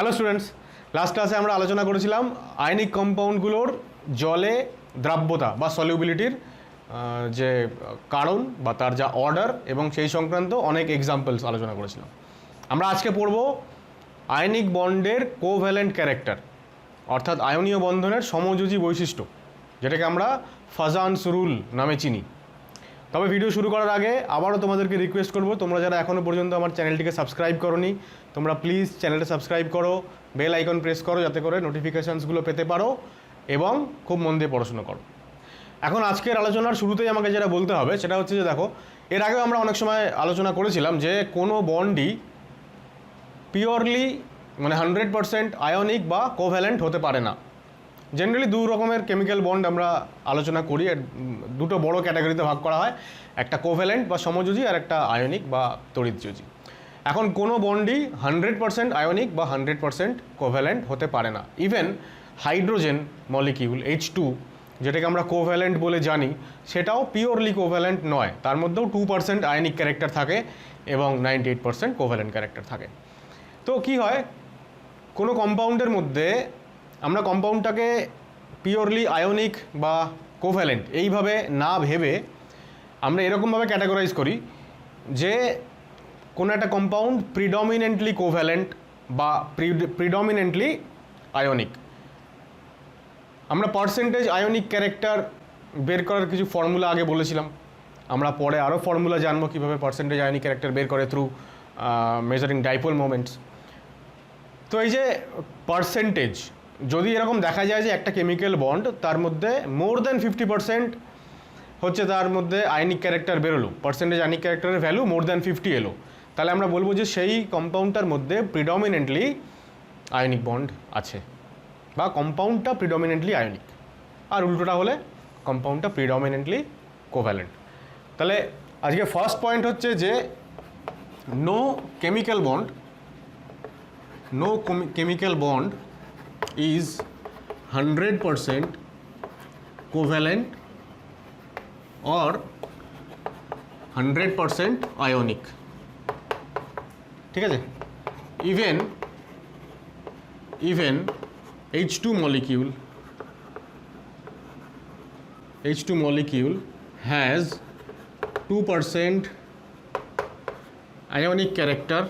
Hello students, last ক্লাসে আমরা আলোচনা করেছিলাম আয়নিক কম্পাউন্ডগুলোর জলে দ্রাব্যতা বা সলিউবিলিটির যে কারণ বা তার যা অর্ডার এবং সেই সংক্রান্ত অনেক এক্সাম্পলস আলোচনা করেছিলাম। আমরা আজকে পড়ব আয়নিক বন্ডের কোভ্যালেন্ট ক্যারেক্টার, অর্থাৎ আয়নীয় বন্ধনের সমযোজী বৈশিষ্ট্য, যেটাকে আমরা ফাজানস রুল নামে চিনি। তবে ভিডিও শুরু করার আগে আবারও তোমাদেরকে রিকোয়েস্ট করব, তোমরা যারা এখনও পর্যন্ত আমার চ্যানেলটিকে সাবস্ক্রাইব করোনি, তোমরা প্লিজ চ্যানেলটা সাবস্ক্রাইব করো, বেল আইকন প্রেস করো যাতে করে নোটিফিকেশানসগুলো পেতে পারো এবং খুব মন দিয়ে পড়াশোনা করো। এখন আজকের আলোচনার শুরুতেই আমাকে যেটা বলতে হবে সেটা হচ্ছে যে দেখো, এর আগেও আমরা অনেক সময় আলোচনা করেছিলাম যে কোনো বন্ডই পিওরলি মানে 100% আয়নিক বা কোভ্যালেন্ট হতে পারে না। জেনারেলি দু রকমের কেমিক্যাল বন্ড আমরা আলোচনা করি, দুটো বড় ক্যাটাগরিতে ভাগ করা হয়, একটা কোভ্যালেন্ট বা সমযোজী আর একটা আয়নিক বা তড়িৎযোজী। এখন কোনো বন্ডই 100% আয়নিক বা 100% কোভ্যালেন্ট হতে পারে না। ইভেন হাইড্রোজেন মলিকিউল H2, যেটাকে আমরা কোভ্যালেন্ট বলে জানি, সেটাও পিওরলি কোভ্যালেন্ট নয়, তার মধ্যেও 2% আয়নিক ক্যারেক্টার থাকে এবং 98% কোভ্যালেন্ট ক্যারেক্টার থাকে। তো কি হয়, কোনো কম্পাউন্ডের মধ্যে আমরা কম্পাউন্ডটাকে পিওরলি আয়নিক বা কোভ্যালেন্ট এইভাবে না ভেবে আমরা এরকমভাবে ক্যাটাগরাইজ করি যে কোনো একটা কম্পাউন্ড প্রিডমিনেন্টলি কোভ্যালেন্ট বা প্রিডমিনেন্টলি আয়নিক। আমরা পার্সেন্টেজ আয়নিক ক্যারেক্টার বের করার কিছু ফর্মুলা আগে বলেছিলাম, আমরা পরে আরও ফর্মুলা জানবো কীভাবে পার্সেন্টেজ আয়নিক ক্যারেক্টার বের করে থ্রু মেজারিং ডাইপোল মোমেন্টস। তো এই যে পার্সেন্টেজ, যদি এরকম দেখা যায় যে একটা কেমিক্যাল বন্ড তার মধ্যে মোর দ্যান 50% হচ্ছে তার মধ্যে আয়নিক ক্যারেক্টার বেরোলো, পার্সেন্টেজ আয়নিক ক্যারেক্টারের ভ্যালু মোর দ্যান 50 এলো, তাহলে আমরা বলবো যে সেই কম্পাউন্ডটার মধ্যে প্রিডমিনেন্টলি আয়নিক বন্ড আছে বা কম্পাউন্ডটা প্রিডমিনেন্টলি আয়নিক, আর উল্টোটা হলে কম্পাউন্ডটা প্রিডমিনেন্টলি কোভ্যালেন্ট। তাহলে আজকে ফার্স্ট পয়েন্ট হচ্ছে যে no chemical bond is 100% covalent or 100% ionic, ঠিক আছে? even H2 molecule has 2% ionic character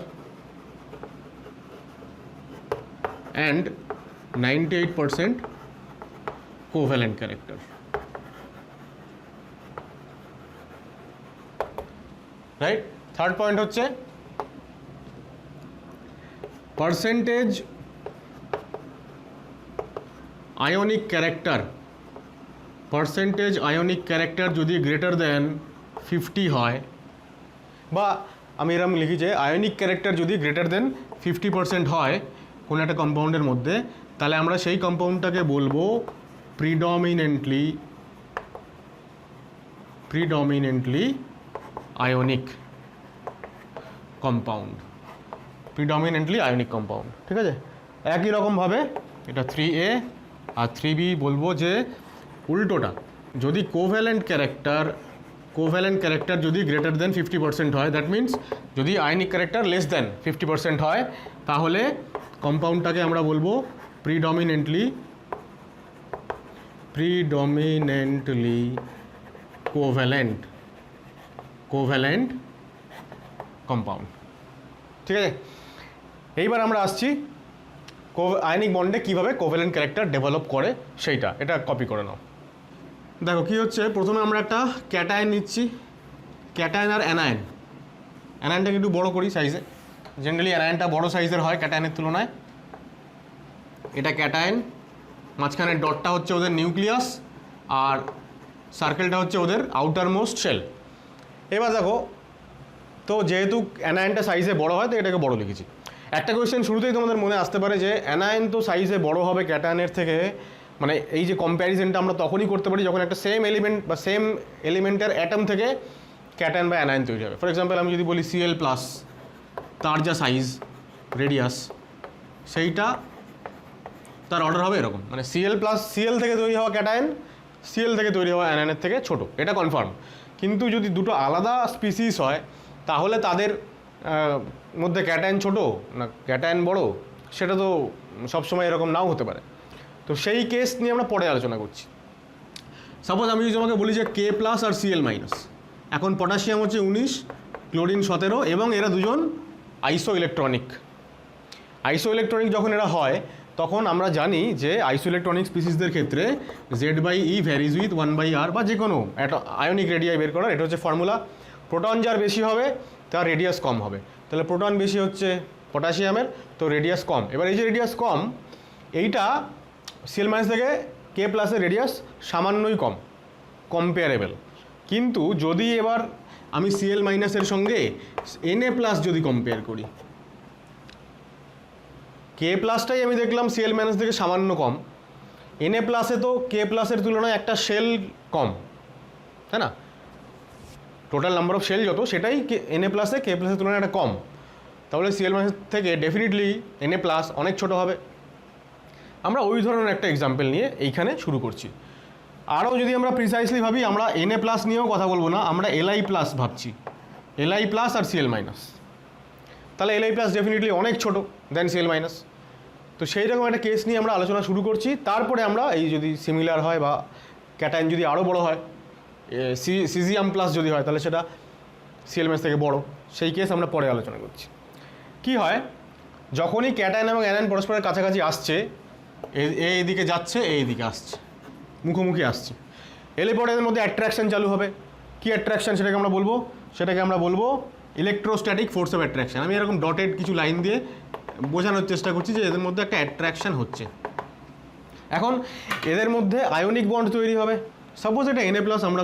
and 98% covalent character, right? Third point হচ্ছে পার্সেন্টেজ আয়নিক ক্যারেক্টার যদি গ্রেটার দেন 50 হয়, বা আমি এরকম লিখি যে আয়নিক ক্যারেক্টার যদি গ্রেটার দেন 50% হয় কোনো একটা কম্পাউন্ডের মধ্যে, তাহলে আমরা সেই কম্পাউন্ডটাকে বলবো প্রিডমিনেন্টলি আয়নিক কম্পাউন্ড, ঠিক আছে? একই রকমভাবে এটা 3A আর 3B বলবো যে উল্টোটা, যদি কোভ্যালেন্ট ক্যারেক্টার যদি গ্রেটার দেন 50% হয়, দ্যাট মিনস যদি আয়নিক ক্যারেক্টার লেস দেন 50% হয়, তাহলে কম্পাউন্ডটাকে আমরা বলবো প্রিডমিনেন্টলি কোভ্যালেন্ট কম্পাউন্ড, ঠিক আছে? এইবার আমরা আসছি আয়নিক বন্ডে কীভাবে কোভ্যালেন্ট ক্যারেক্টার ডেভেলপ করে সেইটা, এটা কপি করে নাও। দেখো কী হচ্ছে, প্রথমে আমরা একটা ক্যাটায়ন নিচ্ছি, ক্যাটায়ন আর অ্যানায়নটাকে একটু বড় করি সাইজে, জেনারেলি অ্যানায়নটা বড় সাইজের হয় ক্যাটায়নের তুলনায়। এটা ক্যাটায়ন, মাঝখানের ডটটা হচ্ছে ওদের নিউক্লিয়াস আর সার্কেলটা হচ্ছে ওদের আউটার মোস্ট শেল। এবার দেখো, তো যেহেতু অ্যানায়নটা সাইজে বড় হয় তো এটাকে বড় লিখেছি। একটা কোয়েশ্চেন শুরুতেই তোমাদের মনে আসতে পারে যে অ্যানায়ন তো সাইজে বড় হবে ক্যাটায়নের থেকে, মানে এই যে কম্প্যারিজনটা আমরা তখনই করতে পারি যখন একটা সেম এলিমেন্ট বা সেম এলিমেন্টের অ্যাটম থেকে ক্যাটায়ন বা অ্যানায়ন তৈরি হবে। ফর এক্সাম্পল আমি যদি বলি Cl+, তার যা সাইজ রেডিয়াস সেইটা তার অর্ডার হবে এরকম, মানে Cl থেকে তৈরি হওয়া ক্যাটায়ন Cl থেকে তৈরি হওয়া অ্যানায়নের থেকে ছোট, এটা কনফার্ম। কিন্তু যদি দুটো আলাদা স্পিসিস হয় তাহলে তাদের মধ্যে ক্যাটায়ন ছোট না ক্যাটায়ন বড়, সেটা তো সবসময় এরকম নাও হতে পারে। তো সেই কেস নিয়ে আমরা পরে আলোচনা করছি। সাপোজ আমি যদি তোমাকে বলি যে কে প্লাস আর সিএল মাইনাস, এখন পটাশিয়াম হচ্ছে 19, ক্লোরিন 17 এবং এরা দুজন আইসো ইলেকট্রনিক। আইসো ইলেকট্রনিক যখন এরা হয় তখন আমরা জানি যে আইসো ইলেকট্রনিক স্পিসিসদের ক্ষেত্রে Z/E ভ্যারিজ উইথ 1/r, বা যে কোনো আয়নিক রেডিয়াই বের করার এটা হচ্ছে ফর্মুলা। প্রোটন যার বেশি হবে তার রেডিয়াস কম হবে, তাহলে প্রোটন বেশি হচ্ছে পটাশিয়ামের, তো রেডিয়াস কম। এবার এই যে রেডিয়াস কম, এইটা সিএল মাইনাস থেকে কে প্লাসের রেডিয়াস সামান্যই কম, কম্পেয়ারেবল। কিন্তু যদি এবার আমি সিএল মাইনাসের সঙ্গে Na প্লাস যদি কম্পেয়ার করি, কে প্লাসটাই আমি দেখলাম সিএল মাইনাস থেকে সামান্য কম, Na প্লাসে তো কে প্লাসের তুলনায় একটা শেল কম, তাই না? টোটাল নাম্বার অফ শেল যত সেটাই Na প্লাসে কে প্লাসের তুলনায় একটা কম, তাহলে সিএল মাইনাস থেকে ডেফিনেটলি Na প্লাস অনেক ছোট হবে। আমরা ওই ধরনের একটা এক্সাম্পল নিয়ে এইখানে শুরু করছি। আরও যদি আমরা প্রিসাইসলি ভাবি, আমরা Na প্লাস নিয়েও কথা বলবো না, আমরা Li প্লাস ভাবছি, Li প্লাস আর সিএল মাইনাস। তাহলে Li প্লাস ডেফিনেটলি অনেক ছোটো দেন সিএল মাইনাস। তো সেই রকম একটা কেস নিয়ে আমরা আলোচনা শুরু করছি। তারপরে আমরা এই যদি সিমিলার হয় বা ক্যাটায়ন যদি আরও বড় হয়, সিজিয়াম প্লাস যদি হয়, তাহলে সেটা সিএল মাইনাস থেকে বড়, সেই কেস আমরা পরে আলোচনা করছি। কি হয় যখনই ক্যাটায়ন এবং অ্যানায়ন পরস্পরের কাছাকাছি আসছে, এইদিকে যাচ্ছে, এইদিকে আসছে, মুখোমুখি আসছে, এলে পরে এদের মধ্যে অ্যাট্রাকশন চালু হবে। কি অ্যাট্রাকশন সেটাকে আমরা বলবো ইলেকট্রোস্ট্যাটিক ফোর্স অফ অ্যাট্রাকশন। আমি এরকম ডটেড কিছু লাইন দিয়ে বোঝানোর চেষ্টা করছি যে এদের মধ্যে একটা অ্যাট্রাকশন হচ্ছে। এখন এদের মধ্যে আয়নিক বন্ড তৈরি হবে। সাপোজ এটা Na প্লাস, আমরা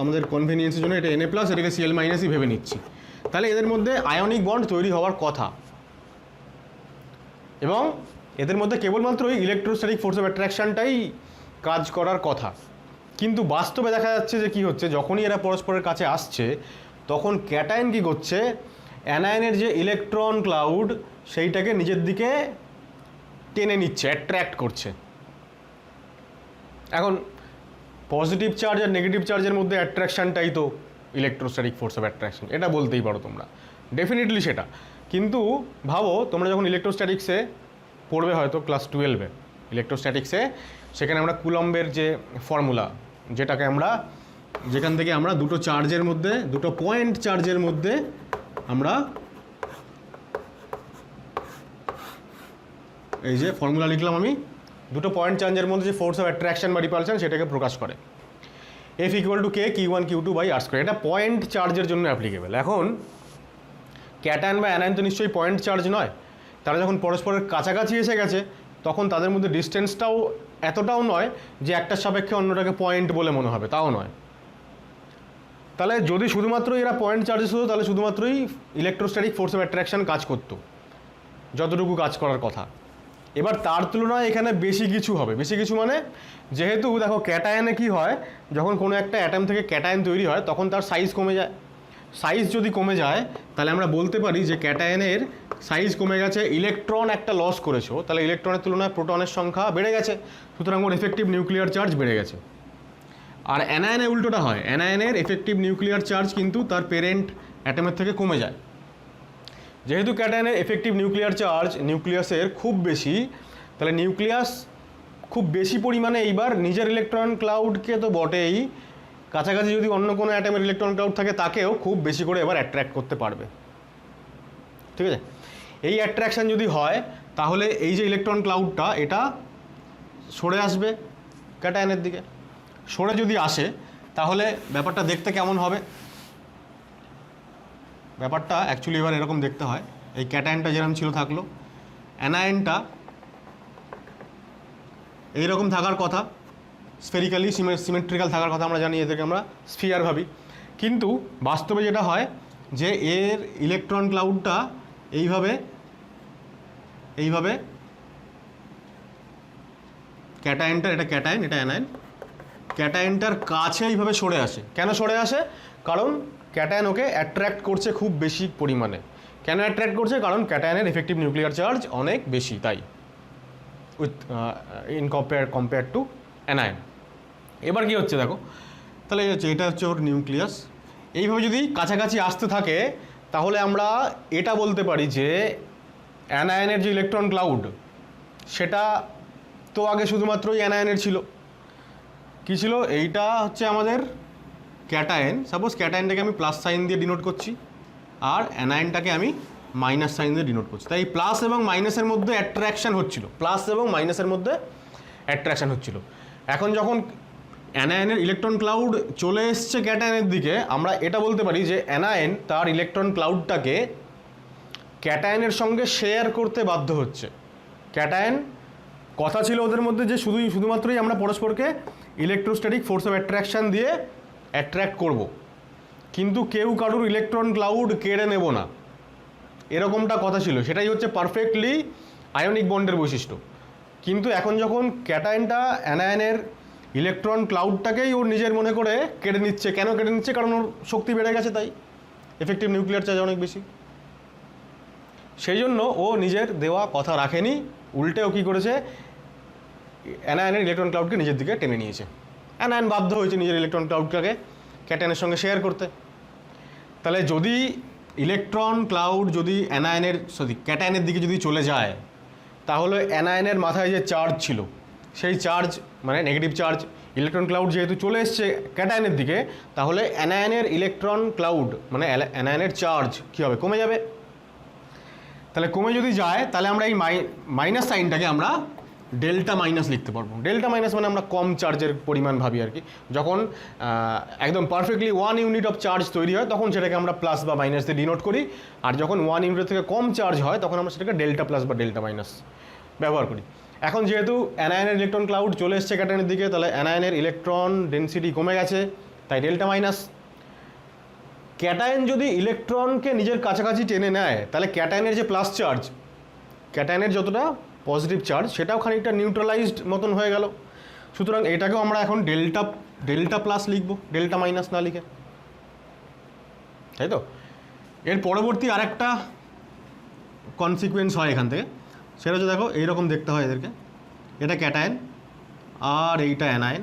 আমাদের কনভেনিয়েন্সের জন্য এটা Na প্লাস, এটাকে সিএল মাইনাসই ভেবে নিচ্ছি। তাহলে এদের মধ্যে আয়নিক বন্ড তৈরি হওয়ার কথা, এবং এদের মধ্যে কেবলমাত্র ওই ইলেকট্রোস্ট্যাটিক ফোর্স অফ অ্যাট্রাকশনটাই কাজ করার কথা। কিন্তু বাস্তবে দেখা যাচ্ছে যে কী হচ্ছে, যখনই এরা পরস্পরের কাছে আসছে তখন ক্যাটায়ন কী করছে, অ্যানায়নের যে ইলেকট্রন ক্লাউড সেইটাকে নিজের দিকে টেনে নিচ্ছে, অ্যাট্রাক্ট করছে। এখন পজিটিভ চার্জ আর নেগেটিভ চার্জের মধ্যে অ্যাট্রাকশানটাই তো ইলেকট্রোস্ট্যাটিক ফোর্স অফ অ্যাট্রাকশন, এটা বলতেই পারো তোমরা, ডেফিনেটলি সেটা। কিন্তু ভাবো তোমরা যখন ইলেকট্রোস্ট্যাটিক্সে পড়বে হয়তো ক্লাস 12-এ ইলেকট্রোস্ট্যাটিক্সে, সেখানে আমরা কুলম্বের যে ফর্মুলা, যেখান থেকে আমরা দুটো চার্জের মধ্যে, দুটো পয়েন্ট চার্জের মধ্যে আমরা এই যে ফর্মুলা লিখলাম আমি, দুটো পয়েন্ট চার্জের মধ্যে যে ফোর্স অফ অ্যাট্রাকশন বা রিপালশন সেটাকে প্রকাশ করে F = K Q1 Q2/r²। এটা পয়েন্ট চার্জের জন্য অ্যাপ্লিকেবল। এখন ক্যাটায়ন বা অ্যানায়ন তো নিশ্চয়ই পয়েন্ট চার্জ নয়, তারা যখন পরস্পরের কাছাকাছি এসে গেছে তখন তাদের মধ্যে ডিস্টেন্সটাও এতটাও নয় যে একটার সাপেক্ষে অন্যটাকে পয়েন্ট বলে মনে হবে, তাও নয়। তাহলে যদি শুধুমাত্র এরা পয়েন্ট চার্জেস হতো তাহলে শুধুমাত্রই ইলেকট্রোস্ট্যাটিক ফোর্স অফ অ্যাট্রাকশন কাজ করতো যতটুকু কাজ করার কথা। এবার তার তুলনায় এখানে বেশি কিছু হবে। বেশি কিছু মানে, যেহেতু দেখো ক্যাটায়নে কি হয়, যখন কোনো একটা অ্যাটম থেকে ক্যাটায়ন তৈরি হয় তখন তার সাইজ কমে যায়। সাইজ যদি কমে যায় তাহলে আমরা বলতে পারি যে ক্যাটায়নের সাইজ কমে গেছে, ইলেকট্রন একটা লস করেছো, তাহলে ইলেকট্রনের তুলনায় প্রোটনের সংখ্যা বেড়ে গেছে, সুতরাং ওর এফেক্টিভ নিউক্লিয়ার চার্জ বেড়ে গেছে। আর অ্যানায়নে উল্টোটা হয়, অ্যানায়নের এফেক্টিভ নিউক্লিয়ার চার্জ কিন্তু তার পেরেন্ট অ্যাটমের থেকে কমে যায়। যেহেতু ক্যাটায়নের এফেক্টিভ নিউক্লিয়ার চার্জ নিউক্লিয়াসের খুব বেশি, তাহলে নিউক্লিয়াস খুব বেশি পরিমাণে এইবার নিজের ইলেকট্রন ক্লাউডকে তো বটেই, কাছাকাছি যদি অন্য কোনো অ্যাটমের ইলেকট্রন ক্লাউড থাকে তাকেও খুব বেশি করে এবার অ্যাট্রাক্ট করতে পারবে। ঠিক আছে, এই অ্যাট্রাকশান যদি হয় তাহলে এই যে ইলেকট্রন ক্লাউডটা এটা সরে আসবে ক্যাটায়নের দিকে। সরে যদি আসে তাহলে ব্যাপারটা দেখতে কেমন হবে? ব্যাপারটা অ্যাকচুয়ালি এবার এরকম দেখতে হয়, এই ক্যাটায়নটা যেরকম ছিল থাকলো, অ্যানায়নটা এইরকম থাকার কথা, স্ফেরিক্যালি সিমেট্রিক্যাল থাকার কথা। আমরা জানি এদেরকে আমরা স্ফিয়ার ভাবি, কিন্তু বাস্তবে যেটা হয় যে এর ইলেকট্রন ক্লাউডটা এইভাবে ক্যাটায়নটা, এটা ক্যাটায়ন এটা অ্যানায়ন, ক্যাটায়নটার কাছে এইভাবে সরে আসে। কেন সরে আসে? কারণ ক্যাটায়ন ওকে অ্যাট্রাক্ট করছে খুব বেশি পরিমাণে। কেন অ্যাট্রাক্ট করছে? কারণ ক্যাটায়নের এফেক্টিভ নিউক্লিয়ার চার্জ অনেক বেশি, তাই উইথ কম্পেয়ার টু অ্যানায়ন। এবার কি হচ্ছে দেখো, তাহলে এটা হচ্ছে ওর নিউক্লিয়াস। এইভাবে যদি কাছাকাছি আসতে থাকে তাহলে আমরা এটা বলতে পারি যে অ্যানায়নের যে ইলেকট্রন ক্লাউড সেটা তো আগে শুধুমাত্রই অ্যানায়নের ছিল। কী ছিল? এইটা হচ্ছে আমাদের ক্যাটায়ন। সাপোজ ক্যাটায়নটাকে আমি প্লাস সাইন দিয়ে ডিনোট করছি আর অ্যানায়নটাকে আমি মাইনাস সাইন দিয়ে ডিনোট করছি। তাই প্লাস এবং মাইনাসের মধ্যে অ্যাট্রাকশান হচ্ছিল, প্লাস এবং মাইনাসের মধ্যে অ্যাট্রাকশান হচ্ছিল। এখন যখন অ্যানায়নের ইলেকট্রন ক্লাউড চলে এসছে ক্যাটায়নের দিকে, আমরা এটা বলতে পারি যে অ্যানায়ন তার ইলেকট্রন ক্লাউডটাকে ক্যাটায়নের সঙ্গে শেয়ার করতে বাধ্য হচ্ছে। ক্যাটায়ন কথা ছিল ওদের মধ্যে যে শুধুমাত্রই আমরা পরস্পরকে ইলেকট্রোস্ট্যাটিক ফোর্স অফ অ্যাট্রাকশান দিয়ে অ্যাট্রাক্ট করব, কিন্তু কেউ কারুর ইলেকট্রন ক্লাউড কেড়ে নেব না, এরকমটা কথা ছিল। সেটাই হচ্ছে পারফেক্টলি আয়নিক বন্ডের বৈশিষ্ট্য। কিন্তু এখন যখন ক্যাটায়নটা অ্যানায়নের ইলেকট্রন ক্লাউডটাকেই ওর নিজের মনে করে কেড়ে নিচ্ছে, কেন কেড়ে নিচ্ছে? কারণ ওর শক্তি বেড়ে গেছে, তাই এফেক্টিভ নিউক্লিয়ার চার্জ অনেক বেশি। সেই জন্য ও নিজের দেওয়া কথা রাখেনি, উল্টে ও কী করেছে? অ্যানায়নের ইলেকট্রন ক্লাউডকে নিজের দিকে টেনে নিয়েছে। অ্যানায়ন বাধ্য হয়েছে নিজের ইলেকট্রন ক্লাউডটাকে ক্যাটায়নের সঙ্গে শেয়ার করতে। তাহলে যদি ইলেকট্রন ক্লাউড যদি ক্যাটায়নের দিকে যদি চলে যায়, তাহলে অ্যানায়নের মাথায় যে চার্জ ছিল সেই চার্জ মানে নেগেটিভ চার্জ, ইলেকট্রন ক্লাউড যেহেতু চলে এসছে ক্যাটায়নের দিকে, তাহলে অ্যানায়নের ইলেকট্রন ক্লাউড মানে অ্যানায়নের চার্জ কী হবে? কমে যাবে। তাহলে কমে যদি যায় তাহলে আমরা এই মাইনাস সাইনটাকে আমরা ডেল্টা মাইনাস লিখতে পারবো। ডেল্টা মাইনাস মানে আমরা কম চার্জের পরিমাণ ভাবি আর কি। যখন একদম পারফেক্টলি 1 ইউনিট অফ চার্জ তৈরি হয় তখন সেটাকে আমরা প্লাস বা মাইনাস দিয়ে ডিনোট করি, আর যখন 1 ইউনিটের থেকে কম চার্জ হয় তখন আমরা সেটাকে ডেল্টা প্লাস বা ডেল্টা মাইনাস ব্যবহার করি। এখন যেহেতু অ্যানায়নের ইলেকট্রন ক্লাউড চলে এসছে ক্যাটায়নের দিকে, তাহলে অ্যানায়নের ইলেকট্রন ডেনসিটি কমে গেছে, তাই ডেল্টা মাইনাস। ক্যাটায়ন যদি ইলেকট্রনকে নিজের কাছাকাছি টেনে নেয় তাহলে ক্যাটায়নের যে প্লাস চার্জ, ক্যাটায়নের যতটা পজিটিভ চার্জ সেটাও খানিকটা নিউট্রালাইজড মতন হয়ে গেল। সুতরাং এটাকেও আমরা এখন ডেল্টা প্লাস লিখবো, ডেল্টা মাইনাস না লিখে, তাই তো? এর পরবর্তী আরেকটা কনসিকুয়েন্স হয় এখান থেকে, সেটা হচ্ছে দেখো এইরকম দেখতে হয় এদেরকে। এটা ক্যাটায়ন আর এইটা অ্যানায়ন,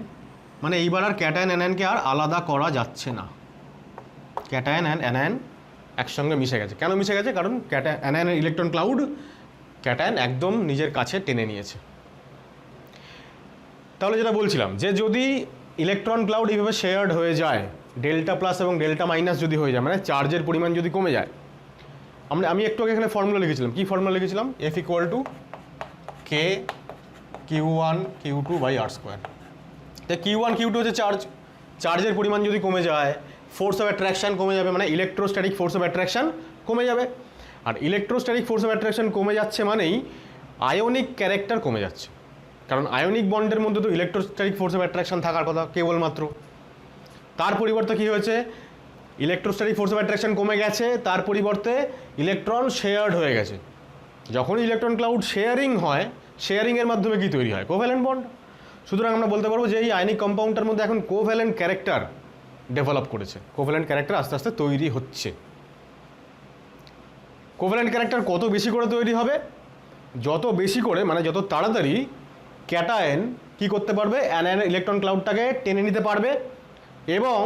মানে এইবার আর ক্যাটায়ন অ্যানায়নকে আর আলাদা করা যাচ্ছে না। ক্যাটায়ন অ্যান্ড অ্যানায়ন একসঙ্গে মিশে গেছে। কেন মিশে গেছে? কারণ অ্যানায়নের ইলেকট্রন ক্লাউড ক্যাটায়ন একদম নিজের কাছে টেনে নিয়েছে। তাহলে যেটা বলছিলাম যে যদি ইলেকট্রন ক্লাউড এইভাবে শেয়ার্ড হয়ে যায়, ডেল্টা প্লাস এবং ডেল্টা মাইনাস যদি হয়ে যায়, মানে চার্জের পরিমাণ যদি কমে যায়, আমি একটু আগে এখানে ফর্মুলা লিখেছিলাম। কি ফর্মুলা লিখেছিলাম? F = K Q1 Q2 by R square. তাই Q1 Q2 হচ্ছে চার্জের পরিমাণ যদি কমে যায়, ফোর্স অফ অ্যাট্রাকশান কমে যাবে, মানে ইলেকট্রোস্ট্যাটিক ফোর্স অফ অ্যাট্রাকশান কমে যাবে। আর ইলেকট্রোস্ট্যাটিক ফোর্স অফ অ্যাট্রাকশান কমে যাচ্ছে মানেই আয়নিক ক্যারেক্টার কমে যাচ্ছে, কারণ আয়নিক বন্ডের মধ্যে তো ইলেকট্রোস্ট্যাটিক ফোর্স অফ অ্যাট্রাকশান থাকার কথা কেবলমাত্র। তার পরিবর্তে কী হয়েছে? ইলেকট্রোস্ট্যাটিক ফোর্স অফ অ্যাট্রাকশান কমে গেছে, তার পরিবর্তে ইলেকট্রন শেয়ার্ড হয়ে গেছে। যখনই ইলেকট্রন ক্লাউড শেয়ারিং হয়, শেয়ারিংয়ের মাধ্যমে কী তৈরি হয়? Covalent bond. সুতরাং আমরা বলতে পারবো যে এই আয়নিক কম্পাউন্ডটার মধ্যে এখন কোভ্যালেন্ট ক্যারেক্টার ডেভেলপ করেছে, কোভ্যালেন্ট ক্যারেক্টার আস্তে আস্তে তৈরি হচ্ছে। কোভ্যালেন্ট ক্যারেক্টার কত বেশি করে তৈরি হবে? যত বেশি করে, মানে যত তাড়াতাড়ি ক্যাটায়ন কি করতে পারবে? অ্যানায়নের ইলেকট্রন ক্লাউডটাকে টেনে নিতে পারবে, এবং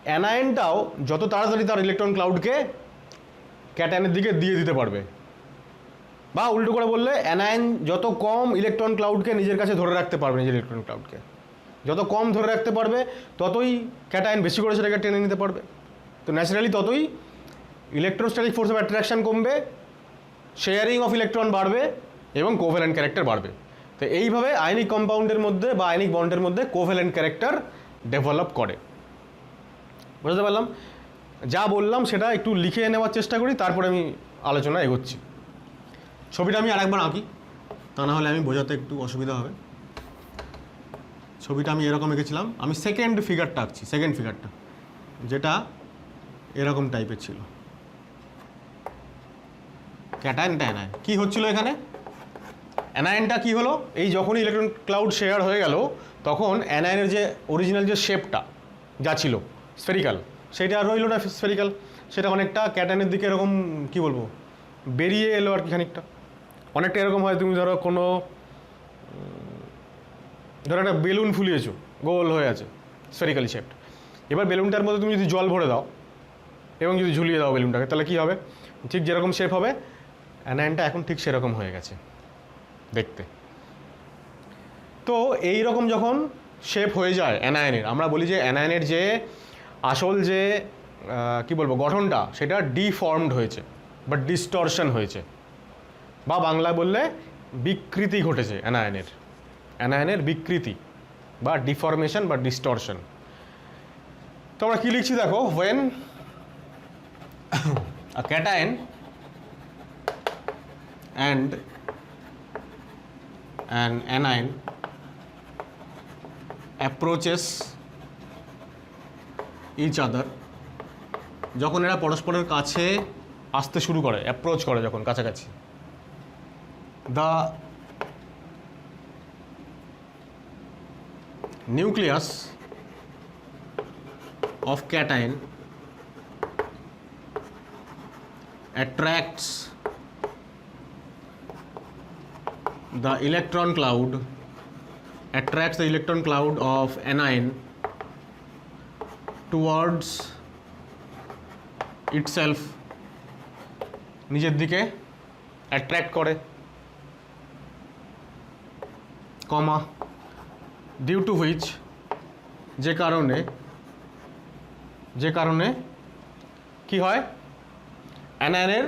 অ্যানায়নটাও যত তাড়াতাড়ি তার ইলেকট্রন ক্লাউডকে ক্যাটায়নের দিকে দিয়ে দিতে পারবে। বা উল্টো করে বললে, অ্যানায়ন যত কম ইলেকট্রন ক্লাউডকে নিজের কাছে ধরে রাখতে পারবে, নিজের ইলেকট্রন ক্লাউডকে যত কম ধরে রাখতে পারবে, ততই ক্যাটায়ন বেশি করে সেটাকে টেনে নিতে পারবে। তো ন্যাচারালি ততই ইলেকট্রোস্ট্যাটিক ফোর্স অফ অ্যাট্রাকশান কমবে, শেয়ারিং অফ ইলেকট্রন বাড়বে এবং কোভ্যালেন্ট ক্যারেক্টার বাড়বে। তো এইভাবে আয়নিক কম্পাউন্ডের মধ্যে বা আয়নিক বন্ডের মধ্যে কোভ্যালেন্ট ক্যারেক্টার ডেভেলপ করে। বুঝতে পারলাম? যা বললাম সেটা একটু লিখে নেওয়ার চেষ্টা করি, তারপরে আমি আলোচনা এগোচ্ছি। ছবিটা আমি আরেকবার আঁকি, তা না হলে আমি বোঝাতে একটু অসুবিধা হবে। ছবিটা আমি এরকম এঁকেছিলাম। আমি সেকেন্ড ফিগারটা আঁকছি, সেকেন্ড ফিগারটা যেটা এরকম টাইপের ছিল। ক্যাটায়নটা অ্যানায়ন কী হচ্ছিল এখানে? অ্যানায়নটা কী হলো? এই যখনই ইলেকট্রন ক্লাউড শেয়ার হয়ে গেল, তখন অ্যানায়নের যে অরিজিনাল যে শেপটা যা ছিল স্ফেরিক্যাল, সেটা আর রইল না স্ফেরিক্যাল, সেটা অনেকটা ক্যাটায়নের দিকে এরকম কী বলবো বেরিয়ে এলো আর কি খানিকটা। অনেকটা এরকম হয়, তুমি ধরো একটা বেলুন ফুলিয়েছো, গোল হয়ে আছে স্ফেরিক্যালি শেপড। এবার বেলুনটার মধ্যে তুমি যদি জল ভরে দাও এবং যদি ঝুলিয়ে দাও বেলুনটাকে, তাহলে কী হবে? ঠিক যেরকম শেপ হবে, অ্যানায়নটা এখন ঠিক সেরকম হয়ে গেছে দেখতে। তো এই রকম যখন শেপ হয়ে যায় অ্যানায়নের, আমরা বলি যে অ্যানায়নের যে আসল যে কি বলবো গঠনটা সেটা ডিফর্মড হয়েছে বা ডিস্টরশন হয়েছে, বা বাংলায় বললে বিকৃতি ঘটেছে অ্যানায়নের বিকৃতি বা ডিফরমেশন বা ডিস্টরশন। তো আমরা কী লিখছি দেখো, when a cation and an anion approaches each other, যখন এরা পরস্পরের কাছে আসতে শুরু করে, অ্যাপ্রোচ করে যখন কাছাকাছি, the nucleus of cation attracts the electron cloud of anion towards itself, নিজের দিকে অ্যাট্রাক্ট করে, কমা ডিউ টু হুইচ, যে কারণে কি হয়, অ্যানায়নের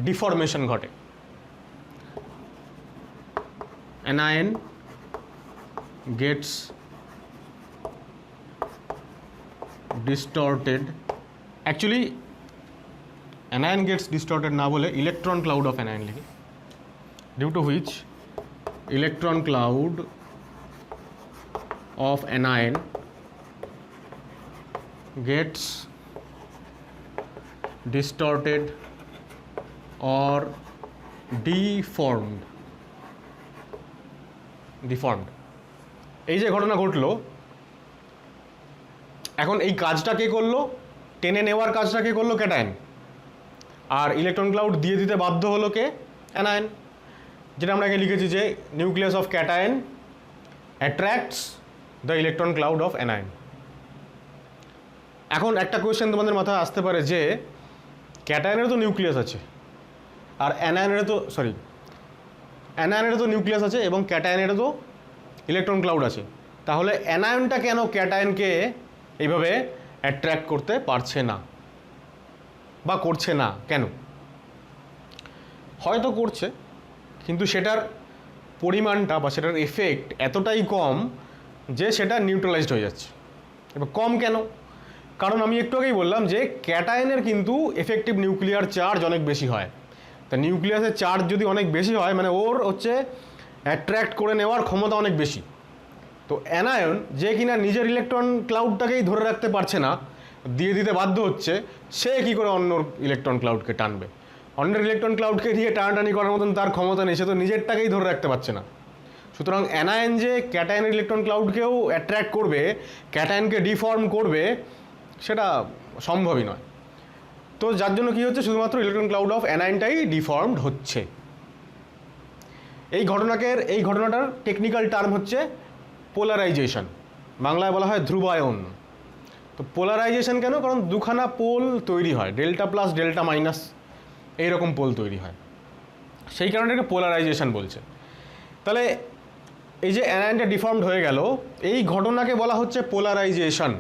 ডিফরমেশন ঘটে। Anion gets distorted, actually anion gets distorted না বলে ইলেকট্রন ক্লাউড অফ অ্যানায়ন লিখি, due to which electron cloud of anion gets distorted or deformed. এই যে ঘটনা ঘটলো, এখন এই কাজটা কে করলো, টেনে নেওয়ার কাজটা কে করলো, ক্যাটায়ন, আর ইলেকট্রন ক্লাউড দিয়ে দিতে বাধ্য হলো কে, অ্যানায়ন। যেটা আমরা এখানে লিখেছি যে nucleus of cation attracts the electron cloud of anion. এখন একটা কোয়েশ্চেন তোমাদের মাথায় আসতে পারে যে ক্যাটায়নেরও তো নিউক্লিয়াস আছে আর অ্যানায়নেরও তো নিউক্লিয়াস আছে এবং ক্যাটায়নেরও তো ইলেকট্রন ক্লাউড আছে, তাহলে অ্যানায়নটা কেন ক্যাটায়নকে এইভাবে অ্যাট্রাক্ট করতে পারছে না বা করছে না কেন? হয়তো করছে, কিন্তু সেটার পরিমাণটা বা সেটার এফেক্ট এতটাই কম যে সেটা নিউট্রালাইজড হয়ে যাচ্ছে। এবার কম কেন? কারণ আমি একটু আগেই বললাম যে ক্যাটায়নের কিন্তু এফেক্টিভ নিউক্লিয়ার চার্জ অনেক বেশি হয়। তা নিউক্লিয়াসের চার্জ যদি অনেক বেশি হয় মানে ওর হচ্ছে অ্যাট্রাক্ট করে নেওয়ার ক্ষমতা অনেক বেশি। তো অ্যানায়ন যে কিনা নিজের ইলেকট্রন ক্লাউডটাকেই ধরে রাখতে পারছে না, দিয়ে দিতে বাধ্য হচ্ছে, সে কী করে অন্য ইলেকট্রন ক্লাউডকে টানবে? অন্যের ইলেকট্রন ক্লাউডকে দিয়ে টানাটানি করার মতন তার ক্ষমতা নেই, সে তো নিজেরটাকেই ধরে রাখতে পারছে না। সুতরাং অ্যানায়ন যে ক্যাটায়নের ইলেকট্রন ক্লাউডকেও অ্যাট্রাক্ট করবে, ক্যাটায়নকে ডিফর্ম করবে, সেটা সম্ভবই নয়। তো যার জন্য কী হচ্ছে, শুধুমাত্র ইলেকট্রন ক্লাউড অফ অ্যানায়নটাই ডিফর্মড হচ্ছে। এই ঘটনাটার টেকনিক্যাল টার্ম হচ্ছে পোলারাইজেশন, বাংলায় বলা হয় ধ্রুবায়ন। তো পোলারাইজেশন কেন? কারণ দুখানা পোল তৈরি হয়, ডেল্টা প্লাস ডেল্টা মাইনাস এইরকম পোল তৈরি হয়, সেই কারণে এটাকে পোলারাইজেশন বলছে। তাহলে এই যে অ্যানায়নটা ডিফর্মড হয়ে গেল, এই ঘটনাকে বলা হচ্ছে পোলারাইজেশন।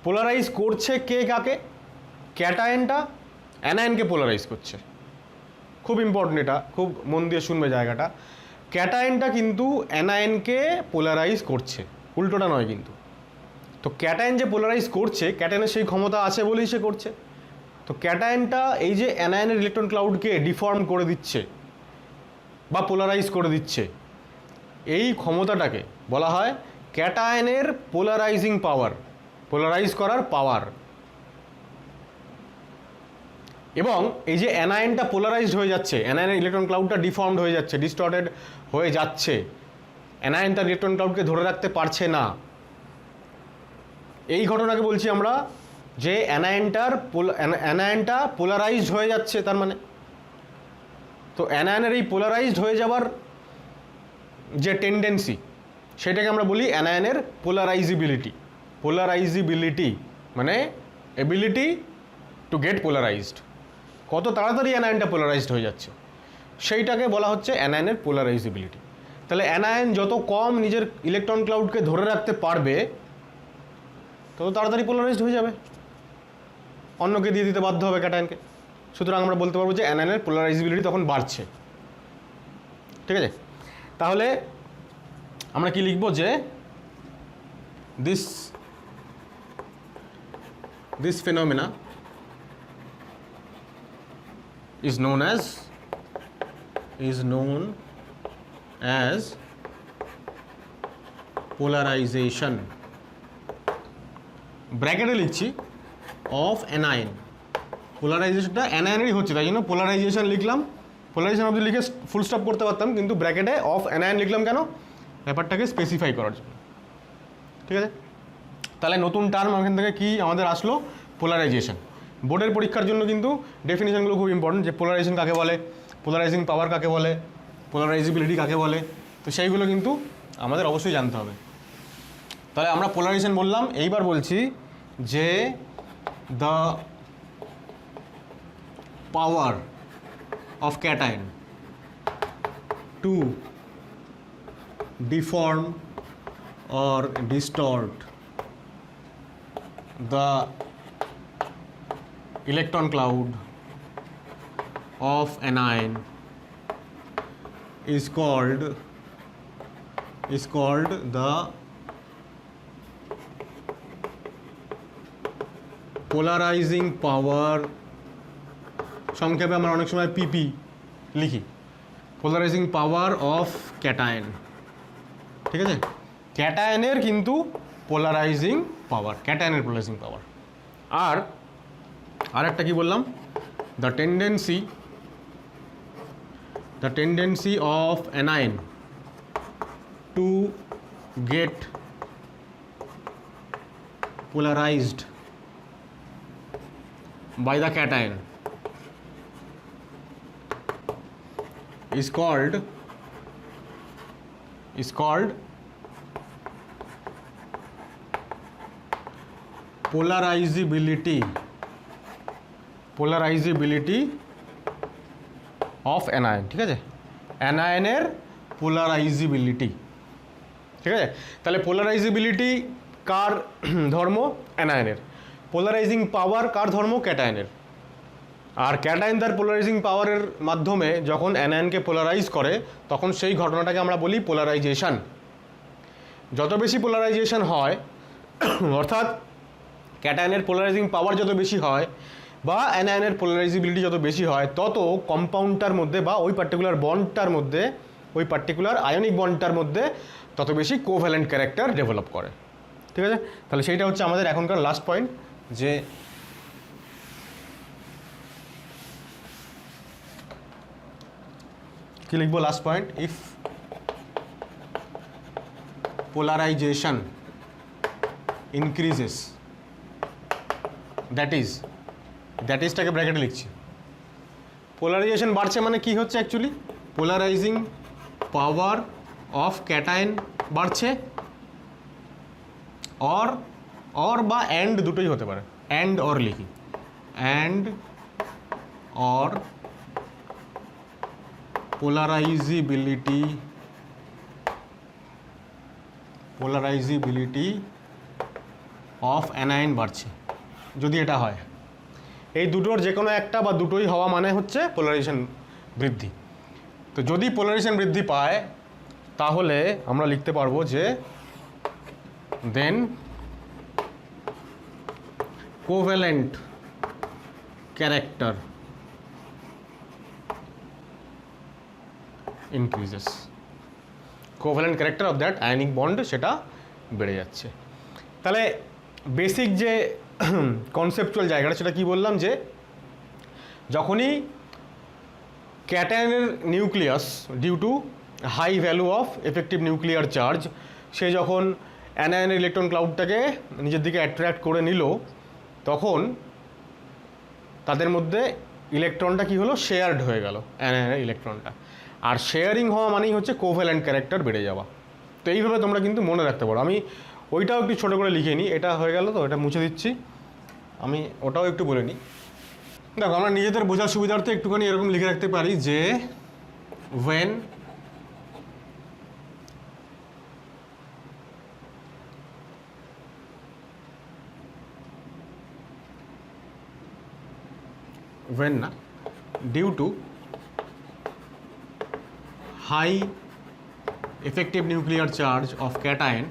পোলারাইজ করছে কে কাকে? ক্যাটায়নটা অ্যানায়নকে পোলারাইজ করছে। খুব ইম্পর্টেন্ট, এটা খুব মন দিয়ে শুনবে জায়গাটা। ক্যাটায়নটা কিন্তু অ্যানায়নকে পোলারাইজ করছে, উল্টোটা নয় কিন্তু। তো ক্যাটায়ন যে পোলারাইজ করছে, ক্যাটায়নের সেই ক্ষমতা আছে বলেই সে করছে। তো ক্যাটায়নটা এই যে অ্যানায়নের ইলেকট্রন ক্লাউডকে ডিফর্ম করে দিচ্ছে বা পোলারাইজ করে দিচ্ছে, এই ক্ষমতাটাকে বলা হয় ক্যাটায়নের পোলারাইজিং পাওয়ার, পোলারাইজ করার পাওয়ার। এবং এই যে অ্যানায়নটা পোলারাইজড হয়ে যাচ্ছে, অ্যানায়নের ইলেকট্রন ক্লাউডটা ডিফর্মড হয়ে যাচ্ছে, ডিস্টর্টেড হয়ে যাচ্ছে, অ্যানায়ন তার ইলেকট্রন ক্লাউডকে ধরে রাখতে পারছে না, এই ঘটনাকে বলছি আমরা যে অ্যানায়নটা পোলারাইজড হয়ে যাচ্ছে। তার মানে তো অ্যানায়নের এই পোলারাইজড হয়ে যাওয়ার যে টেন্ডেন্সি, সেটাকে আমরা বলি অ্যানায়নের পোলারাইজিবিলিটি মানে এবিলিটি টু গেট পোলারাইজড। কত তাড়াতাড়ি অ্যানায়নটা পোলারাইজড হয়ে যাচ্ছে, সেইটাকে বলা হচ্ছে অ্যানায়নের পোলারাইজেবিলিটি। তাহলে অ্যানায়ন যত কম নিজের ইলেকট্রন ক্লাউডকে ধরে রাখতে পারবে তত তাড়াতাড়ি পোলারাইজড হয়ে যাবে, অন্যকে দিয়ে দিতে বাধ্য হবে ক্যাটায়নকে। সুতরাং আমরা বলতে পারবো যে অ্যানায়নের পোলারাইজেবিলিটি তখন বাড়ছে। ঠিক আছে, তাহলে আমরা কি লিখব যে this phenomena is known as polarization, ব্র্যাকেটে লিখছি, অফ অ্যানায়ন। পোলারাইজেশনটা অ্যানায়নেরই হচ্ছে, তাই জন্য পোলারাইজেশন লিখলাম। পোলারাইজেশন অবধি লিখে ফুল স্টপ করতে পারতাম, কিন্তু ব্র্যাকেটে অফ অ্যানায়ন লিখলাম কেন? ব্যাপারটাকে স্পেসিফাই করার জন্য। ঠিক আছে, তাহলে নতুন টার্ম এখান থেকে কি আমাদের আসলো? পোলারাইজেশন। বোর্ডের পরীক্ষার জন্য কিন্তু ডেফিনেশনগুলো খুব ইম্পর্টেন্ট, যে পোলারাইজেশন কাকে বলে, পোলারাইজিং পাওয়ার কাকে বলে, পোলারাইজেবিলিটি কাকে বলে, তো সেইগুলো কিন্তু আমাদের অবশ্যই জানতে হবে। তাহলে আমরা পোলারাইজেশন বললাম, এইবার বলছি যে the power of cation to deform or distort the electron cloud of anion is called the polarizing power, সংক্ষেপে আমরা অনেক সময় পিপি লিখি, পোলারাইজিং পাওয়ার অফ ক্যাটায়ন। ঠিক আছে, ক্যাটায়নের কিন্তু পোলারাইজিং পাওয়ার, ক্যাটায়নের পোলারাইজিং পাওয়ার। আর একটা কি বললাম? The tendency of anion to get polarized by the cation is called polarizability of anion। ঠিক আছে, অ্যানায়নের পোলারাইজেবিলিটি। ঠিক আছে, তাহলে পোলারাইজেবিলিটি কার ধর্ম? অ্যানায়নের। পোলারাইজিং পাওয়ার কার ধর্ম? ক্যাটায়নের। আর ক্যাটায়ন তার পোলারাইজিং পাওয়ারের মাধ্যমে যখন অ্যানায়নকে পোলারাইজ করে তখন সেই ঘটনাটাকে আমরা বলি পোলারাইজেশন। যত বেশি পোলারাইজেশন হয়, অর্থাৎ ক্যাটায়নের পোলারাইজিং পাওয়ার যত বেশি হয় বা অ্যানায়নের পোলারাইজেবিলিটি যত বেশি হয়, তত কম্পাউন্ডটার মধ্যে বা ওই পার্টিকুলার বন্ডটার মধ্যে, ওই পার্টিকুলার আয়নিক বন্ডটার মধ্যে তত বেশি কোভ্যালেন্ট ক্যারেক্টার ডেভেলপ করে। ঠিক আছে, তাহলে সেইটা হচ্ছে আমাদের এখনকার লাস্ট পয়েন্ট, যে কি লিখবো last point? If polarization increases, that isটাকে ব্র্যাকেটে লিখছি। পোলারাইজেশন বাড়ছে মানে কি হচ্ছে actually? Polarising power of cation বাড়ছে, অর বা অ্যান্ড দুটোই হতে পারে, অ্যান্ড অর লিখি, অ্যান্ড অর পোলারাইজেবিলিটি অফ অ্যানায়ন বাড়ছে। যদি এটা হয়, এই দুটোর যে কোনো একটা বা দুটোই হওয়া মানে হচ্ছে পোলারাইজেশন বৃদ্ধি। তো যদি পোলারাইজেশন বৃদ্ধি পায় তাহলে আমরা লিখতে পারবো যে then covalent character increases, covalent character of that ionic bond সেটা বেড়ে যাচ্ছে। তাহলে বেসিক যে কনসেপচুয়াল জায়গাটা সেটা কি বললাম, যে যখনই ক্যাটায়নের nucleus due to high value of effective nuclear charge, সে যখন অ্যানায়নের ইলেকট্রন ক্লাউডটাকে নিজের দিকে অ্যাট্রাক্ট করে নিল, তখন তাদের মধ্যে ইলেকট্রনটা কি হলো? শেয়ার্ড হয়ে গেল অ্যানায়নের ইলেকট্রনটা। আর শেয়ারিং হওয়া মানেই হচ্ছে কোভ্যালেন্ট ক্যারেক্টার বেড়ে যাওয়া। তো এইভাবে তোমরা কিন্তু মনে রাখতে পারো। আমি ওইটাও একটু ছোটো করে লিখে নিই, এটা হয়ে গেল তো, এটা মুছে দিচ্ছি, আমি ওটাও একটু বলে নিই। দেখো আমরা নিজেদের বোঝার সুবিধার্থে একটুখানি এরকম লিখে রাখতে পারি যে when না due to high effective nuclear charge of cation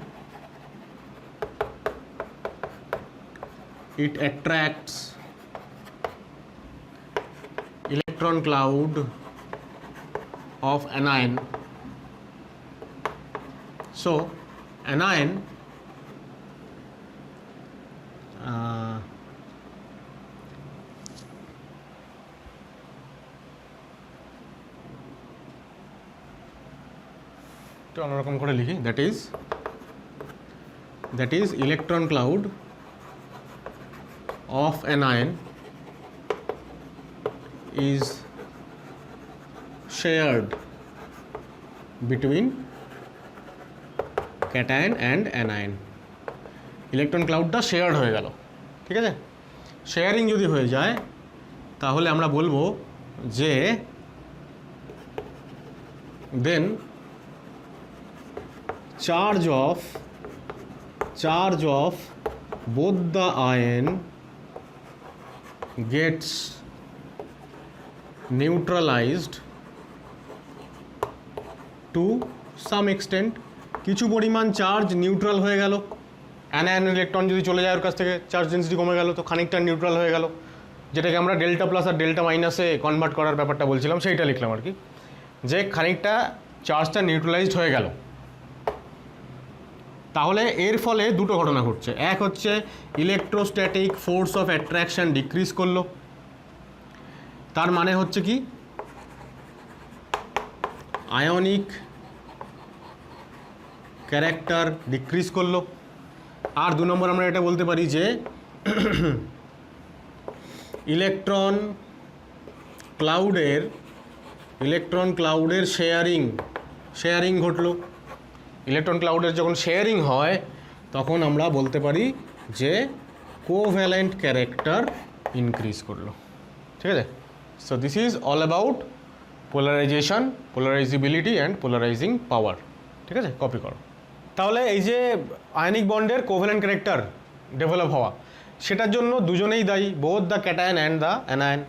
it attracts electron cloud of anion. So anion তো অন্যরকম করে লিখি, that is electron cloud of anion is shared between cation and anion. Electron ক্লাউডটা শেয়ার্ড হয়ে গেল, ঠিক আছে। শেয়ারিং যদি হয়ে যায় তাহলে আমরা বলবো যে দেন charge of both the ion gets neutralized to some extent. কিছু পরিমাণ চার্জ নিউট্রাল হয়ে গেল, অ্যানায়ন ইলেকট্রন যদি চলে যায় ওর কাছ থেকে চার্জ ডেন্সিটি কমে গেল, তো খানিকটা নিউট্রাল হয়ে গেল, যেটাকে আমরা ডেল্টা প্লাস আর ডেল্টা মাইনাসে কনভার্ট করার ব্যাপারটা বলছিলাম, সেইটা লিখলাম আর কি, যে খানিকটা চার্জটা নিউট্রালাইজড হয়ে গেল। তাহলে এর ফলে দুটো ঘটনা ঘটছে, এক হচ্ছে electrostatic force of attraction decrease করলো, তার মানে হচ্ছে কি আয়নিক ক্যারেক্টার ডিক্রিজ করলো। আর দু নম্বর আমরা এটা বলতে পারি যে ইলেকট্রন ক্লাউডের শেয়ারিং ঘটলো। ইলেকট্রন ক্লাউডের যখন শেয়ারিং হয় তখন আমরা বলতে পারি যে কোভ্যালেন্ট ক্যারেক্টার ইনক্রিজ করলো, ঠিক আছে। So this is all about polarization, polarizability and polarizing power, ঠিক আছে। কপি করো। তাহলে এই যে আয়নিক বন্ডের কোভ্যালেন্ট ক্যারেক্টার ডেভেলপ হওয়া, সেটার জন্য দুজনেই দায়ী, both the cation and the anion.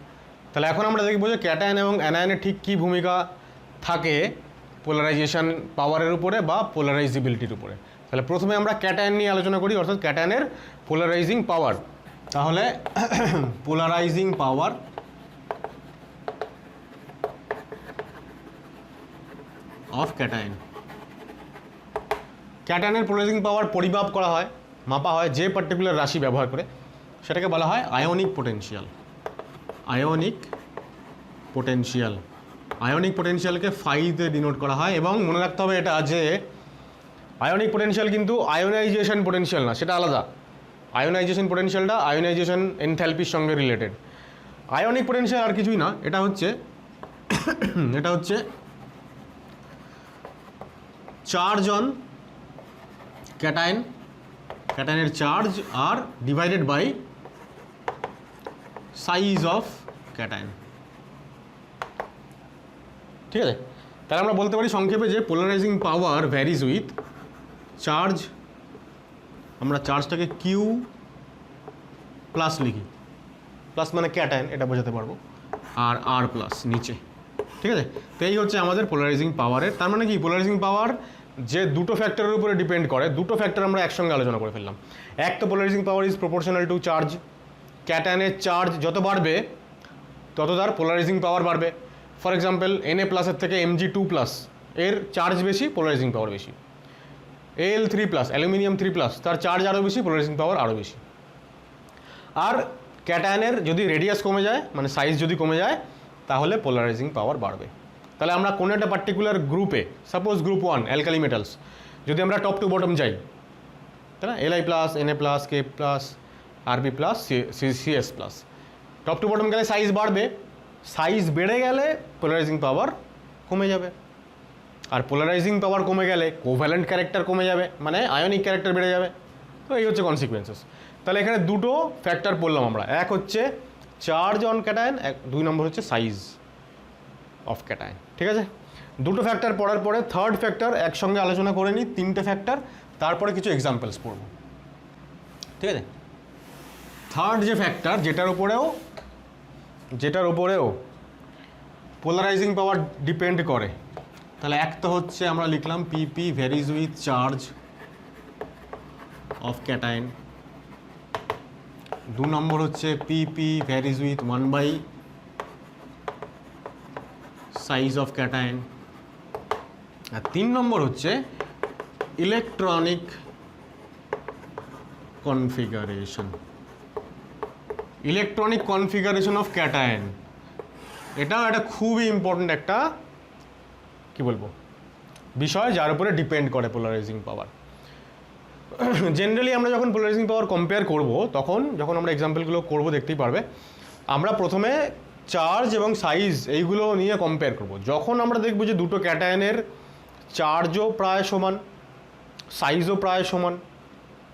তাহলে এখন আমরা দেখব যে ক্যাটায়ন এবং অ্যানায়নের ঠিক কী ভূমিকা থাকে পোলারাইজেশন পাওয়ারের উপরে বা পোলারাইজিবিলিটির উপরে। তাহলে প্রথমে আমরা ক্যাটায়ন নিয়ে আলোচনা করি, অর্থাৎ ক্যাটায়নের পোলারাইজিং পাওয়ার। তাহলে পোলারাইজিং পাওয়ার অফ ক্যাটায়ন। ক্যাটায়নের পোলারাইজিং পাওয়ার পরিমাপ করা হয়, মাপা হয় যে পার্টিকুলার রাশি ব্যবহার করে, সেটাকে বলা হয় আয়নিক পোটেনশিয়াল। আয়নিক পোটেনশিয়ালকে ফাইতে ডিনোট করা হয়। এবং মনে রাখতে হবে এটা যে আয়নিক পোটেনশিয়াল কিন্তু আয়োনাইজেশন পোটেনশিয়াল না, সেটা আলাদা। আয়োনাইজেশন পোটেনশিয়ালটা আয়োনাইজেশন এনথ্যালপির সঙ্গে রিলেটেড। আয়নিক পোটেনশিয়াল আর কিছুই না, এটা হচ্ছে চার্জ অন ক্যাটায়নের চার্জ আর divided by size of cation, ঠিক আছে। তাহলে আমরা বলতে পারি সংক্ষেপে যে polarizing power varies with charge. আমরা চার্জটাকে কিউ প্লাস লিখি, প্লাস মানে ক্যাটায়ন, এটা বোঝাতে পারবো, আর আর প্লাস নিচে, ঠিক আছে। তো এই হচ্ছে আমাদের পোলারাইজিং পাওয়ারের। তার মানে কি পোলারাইজিং পাওয়ার যে দুটো ফ্যাক্টরের উপরে ডিপেন্ড করে, দুটো ফ্যাক্টর আমরা একসঙ্গে আলোচনা করে ফেললাম। এক তো polarizing power is proportional to charge. ক্যাটায়নের চার্জ যত বাড়বে তত তার পোলারাইজিং পাওয়ার বাড়বে। ফর এক্সাম্পল Na+-এর থেকে Mg2+, এর চার্জ বেশি, পোলারাইজিং পাওয়ার বেশি। Al3+, অ্যালুমিনিয়াম 3+, তার চার্জ আরও বেশি, পোলারাইজিং পাওয়ার আরও বেশি। আর ক্যাটায়নের যদি রেডিয়াস কমে যায়, মানে সাইজ যদি কমে যায়, তাহলে পোলারাইজিং পাওয়ার বাড়বে। তাহলে আমরা কোনো একটা পার্টিকুলার গ্রুপে, সাপোজ গ্রুপ 1 অ্যালকালি মেটালস, যদি আমরা টপ টু বটম যাই, তাই না, Li+, Na+, K+, Rb+, Cs+, top to bottom গেলে সাইজ বাড়বে, সাইজ বেড়ে গেলে পোলারাইজিং পাওয়ার কমে যাবে। আর পোলারাইজিং পাওয়ার কমে গেলে কোভ্যালেন্ট ক্যারেক্টার কমে যাবে, মানে আয়নিক ক্যারেক্টার বেড়ে যাবে। তো এই হচ্ছে কনসিকুয়েন্সেস। তাহলে এখানে দুটো ফ্যাক্টর পড়লাম আমরা, এক হচ্ছে চার্জ অন ক্যাটায়ন, 2 নম্বর হচ্ছে সাইজ অফ ক্যাটায়ন। ঠিক আছে, দুটো ফ্যাক্টর পড়ার পরে থার্ড ফ্যাক্টর একসঙ্গে আলোচনা করে নিই, 3টে ফ্যাক্টর, তারপরে কিছু এক্সাম্পলস পড়ব। ঠিক আছে, থার্ড যে ফ্যাক্টর যেটার উপরেও পোলারাইজিং পাওয়ার ডিপেন্ড করে, তাহলে এক তো হচ্ছে আমরা লিখলাম PP varies with charge of cation, 2 number হচ্ছে PP varies with 1/, size of cation, আর 3 নম্বর হচ্ছে electronic configuration, electronic configuration of cation. এটাও একটা খুবই ইম্পর্ট্যান্ট একটা কি বলবো বিষয়, যার উপরে ডিপেন্ড করে পোলারাইজিং পাওয়ার। জেনারেলি আমরা যখন পোলারাইজিং পাওয়ার কম্পেয়ার করব, যখন আমরা এক্সাম্পলগুলো করব দেখতেই পারবে, আমরা প্রথমে চার্জ এবং সাইজ এইগুলো নিয়ে কম্পেয়ার করব। যখন আমরা দেখব যে দুটো ক্যাটায়নের চার্জও প্রায় সমান, সাইজও প্রায় সমান,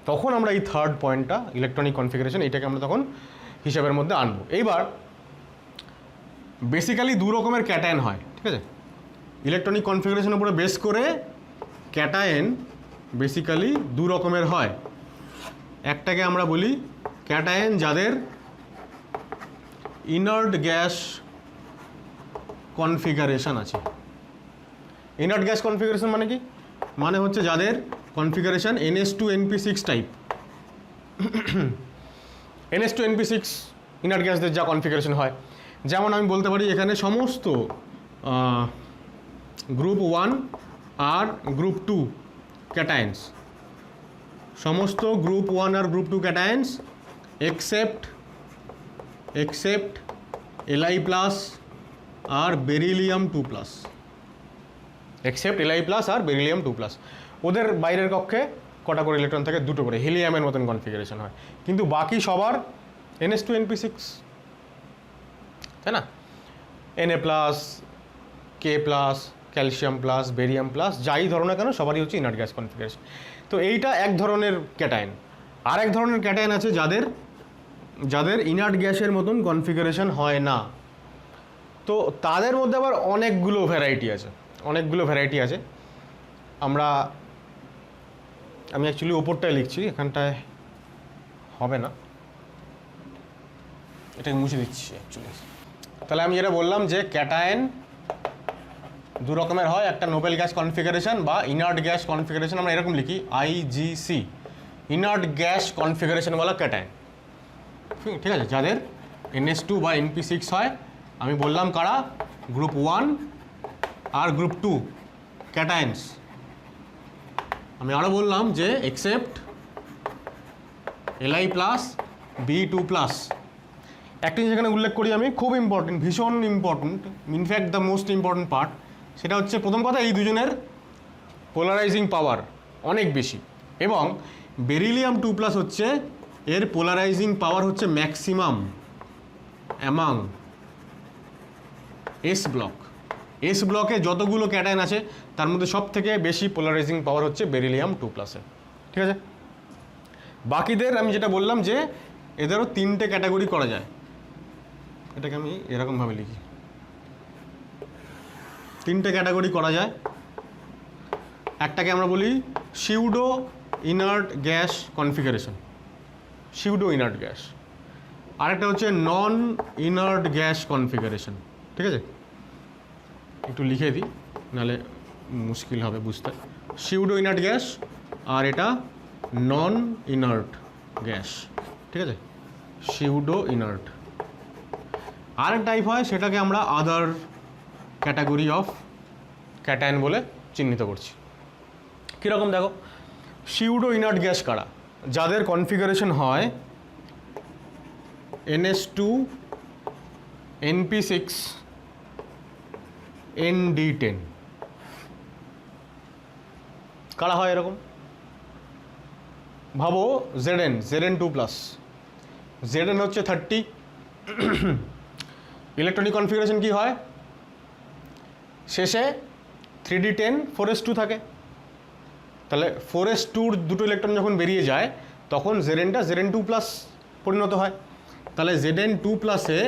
তখন আমরা এই থার্ড পয়েন্টটা ইলেকট্রনিক কনফিগারেশন, এটাকে আমরা তখন হিসাবের মধ্যে আনবো। এইবার বেসিক্যালি 2 রকমের ক্যাটায়ন হয়। ঠিক আছে, ইলেকট্রনিক কনফিগারেশনের উপরে বেস করে ক্যাটায়ন বেসিক্যালি 2 রকমের হয়। একটাকে আমরা বলি ক্যাটায়ন যাদের ইনার্ট গ্যাস কনফিগারেশন আছে। ইনার্ট গ্যাস কনফিগারেশন মানে কি? মানে হচ্ছে যাদের configuration NH2NP6 type. NH2NP6 inert গ্যাসদের যা কনফিগারেশন হয়, যেমন আমি বলতে পারি এখানে সমস্ত গ্রুপ 1 আর গ্রুপ 2 ক্যাটায়ন্স, সমস্ত গ্রুপ 1 আর গ্রুপ 2 ক্যাটায়ন্স এক্সেপ্ট Li প্লাস আর বেরিলিয়াম 2+, এক্সেপ্ট Li প্লাস আর বেরিলিয়াম 2+, ওদের বাইরের কক্ষে কটা করে ইলেকট্রন থাকে? 2টো করে, হিলিয়ামের মতন কনফিগারেশন হয়। কিন্তু বাকি সবার NH2NP6, তাই না? Na+, K+, calcium plus, barium plus, যাই ধরো না কেন সবারই হচ্ছে ইনার্ট গ্যাস কনফিগারেশন। তো এইটা এক ধরনের ক্যাটায়ন। আর এক ধরনের ক্যাটায়ন আছে যাদের ইনার্ট গ্যাসের মতন কনফিগারেশন হয় না। তো তাদের মধ্যে আবার অনেকগুলো ভ্যারাইটি আছে। আমি অ্যাকচুয়ালি ওপরটায় লিখছি, এখানটায় হবে না, এটাকে মুছে দিচ্ছি অ্যাকচুয়ালি। তাহলে আমি যেটা বললাম যে ক্যাটায়ন 2 রকমের হয়, একটা নোবেল গ্যাস কনফিগারেশন বা ইনার্ট গ্যাস কনফিগারেশন, আমরা এরকম লিখি IGC, ইনার্ট গ্যাস কনফিগারেশনওয়ালা ক্যাটায়ন। ঠিক আছে, যাদের NH2 বা NP6 হয়। আমি বললাম কারা? গ্রুপ 1 আর গ্রুপ 2 ক্যাটায়ন্স। আমি আরও বললাম যে এক্সেপ্ট Li প্লাস B2+। একটা জিনিস এখানে উল্লেখ করি আমি, খুব ইম্পর্টেন্ট, ভীষণ important, in fact the most important part, সেটা হচ্ছে প্রথম কথা, এই দুজনের পোলারাইজিং পাওয়ার অনেক বেশি, এবং বেরিলিয়াম 2+ হচ্ছে এর পোলারাইজিং পাওয়ার হচ্ছে maximum among S block. S ব্লকে যতগুলো ক্যাটায়ন আছে তার মধ্যে সব থেকে বেশি পোলারাইজিং পাওয়ার হচ্ছে বেরিলিয়াম 2+-এর। ঠিক আছে, বাকিদের আমি যেটা বললাম যে এদেরও 3টে ক্যাটাগরি করা যায়। এটাকে আমি এরকমভাবে লিখি, 3টে ক্যাটাগরি করা যায়। একটাকে আমরা বলি pseudo inert gas configuration, pseudo inert gas. আরেকটা হচ্ছে নন ইনার্ট গ্যাস কনফিগারেশন। ঠিক আছে, একটু লিখে দিই নাহলে মুশকিল হবে বুঝতে। সিউডো ইনার্ট গ্যাস আর এটা নন ইনার্ট গ্যাস। ঠিক আছে, সিউডো ইনার্ট। আরেক টাইপ হয়, সেটাকে আমরা আদার ক্যাটাগরি অফ ক্যাটায়ন বলে চিহ্নিত করছি। কীরকম দেখো, সিউডো ইনার্ট গ্যাস কারা? যাদের কনফিগারেশন হয় NH2 NP6 ND10। কারা হয় এরকম? ভাবো Zn2+, Zn হচ্ছে 30। ইলেকট্রনিক কনফিগারেশন কি হয়? শেষে 3D10 4s2 থাকে। তাহলে 4s2 দুটো ইলেকট্রন যখন বেরিয়ে যায় তখন Zn2+ পরিণত হয়। তাহলে Zn2 প্লাসে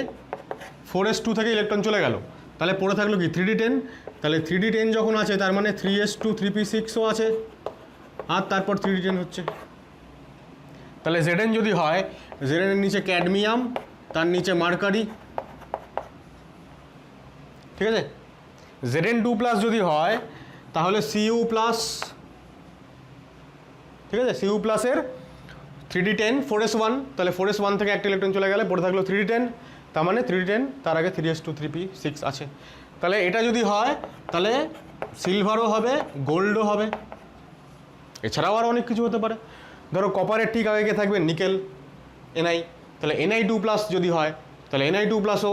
4s2 থেকে ইলেকট্রন চলে গেল, তাহলে পড়ে থাকলো কি 3d10, তাহলে 3d10 যখন আছে তার মানে 3s2 3p6ও আছে, আর তারপর 3d10 হচ্ছে। তাহলে Zn যদি হয়, Zn এর নিচে ক্যাডমিয়াম, তার নিচে মার্কারি, ঠিক আছে। Zn2 প্লাস যদি হয় তাহলে Cu প্লাস, ঠিক আছে, Cu প্লাসের 3d10 4s1, তাহলে 4s1 থেকে একটা ইলেকট্রন চলে গেলে পড়ে থাকলো 3d10, তার মানে 3d10 তার আগে 3s2 3p6 আছে। তাহলে এটা যদি হয় তাহলে সিলভারও হবে, গোল্ডও হবে, এছাড়াও আরও অনেক কিছু হতে পারে। ধরো কপারের ঠিক আগে গিয়ে থাকবে নিকেল, Ni, তাহলে Ni2 প্লাস যদি হয় তাহলে Ni2 প্লাসও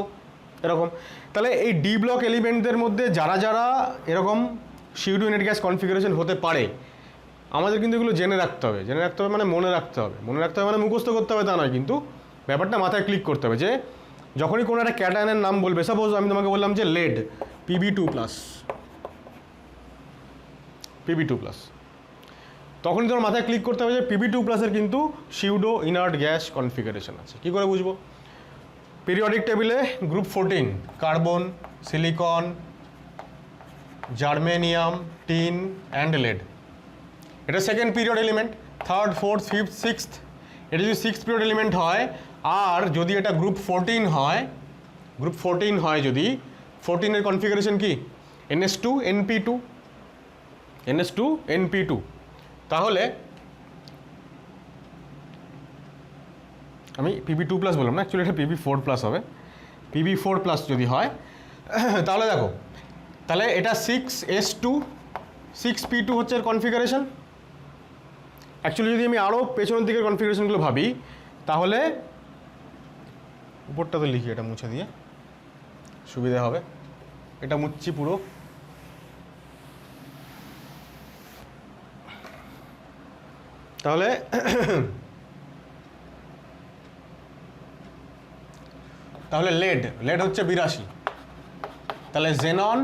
এরকম। তাহলে এই ডি ব্লক এলিমেন্টদের মধ্যে যারা যারা এরকম সিউডো ইউনিট গ্যাস কনফিগারেশন হতে পারে, আমাদের কিন্তু এগুলো জেনে রাখতে হবে। জেনে রাখতে হবে মানে মনে রাখতে হবে। মনে রাখতে হবে মানে মুখস্থ করতে হবে তা নয়, কিন্তু ব্যাপারটা মাথায় ক্লিক করতে হবে যে যখনই কোনো একটা ক্যাটায়নের নাম বলবে, সাপোজ আমি তোমাকে বললাম যে lead Pb2 plus, Pb2 plus, তখনই তোমার মাথায় ক্লিক করতে হবে যে Pb2 প্লাসের কিন্তু সিউডো ইনার্ট গ্যাস কনফিগারেশন আছে। কী করে বুঝবো? পিরিয়ডিক টেবিলে group 14 carbon, silicon, germanium, tin and lead, এটা second period element. Third, fourth, fifth, sixth, এটা যদি সিক্সথ পিরিয়ড এলিমেন্ট হয়, আর যদি এটা গ্রুপ 14 হয়, গ্রুপ 14 হয় যদি, 14 এর কনফিগারেশন কি? NS2 NP2, NS2 NP2, তাহলে আমি Pb2 প্লাস বললাম না, অ্যাকচুয়ালি এটা Pb4 প্লাস হবে। Pb4 প্লাস যদি হয় তাহলে দেখো, তাহলে এটা 6s2 6p2 হচ্ছে এর কনফিগারেশন। অ্যাকচুয়ালি যদি আমি আরও পেছনের দিকের কনফিগারেশনগুলো ভাবি, তাহলে উপরটাতে লিখি, এটা মুছে দিয়ে সুবিধা হবে। এটা মুছছি পুরো, তাহলে তাহলে লেড হচ্ছে 82, তাহলে জেনন,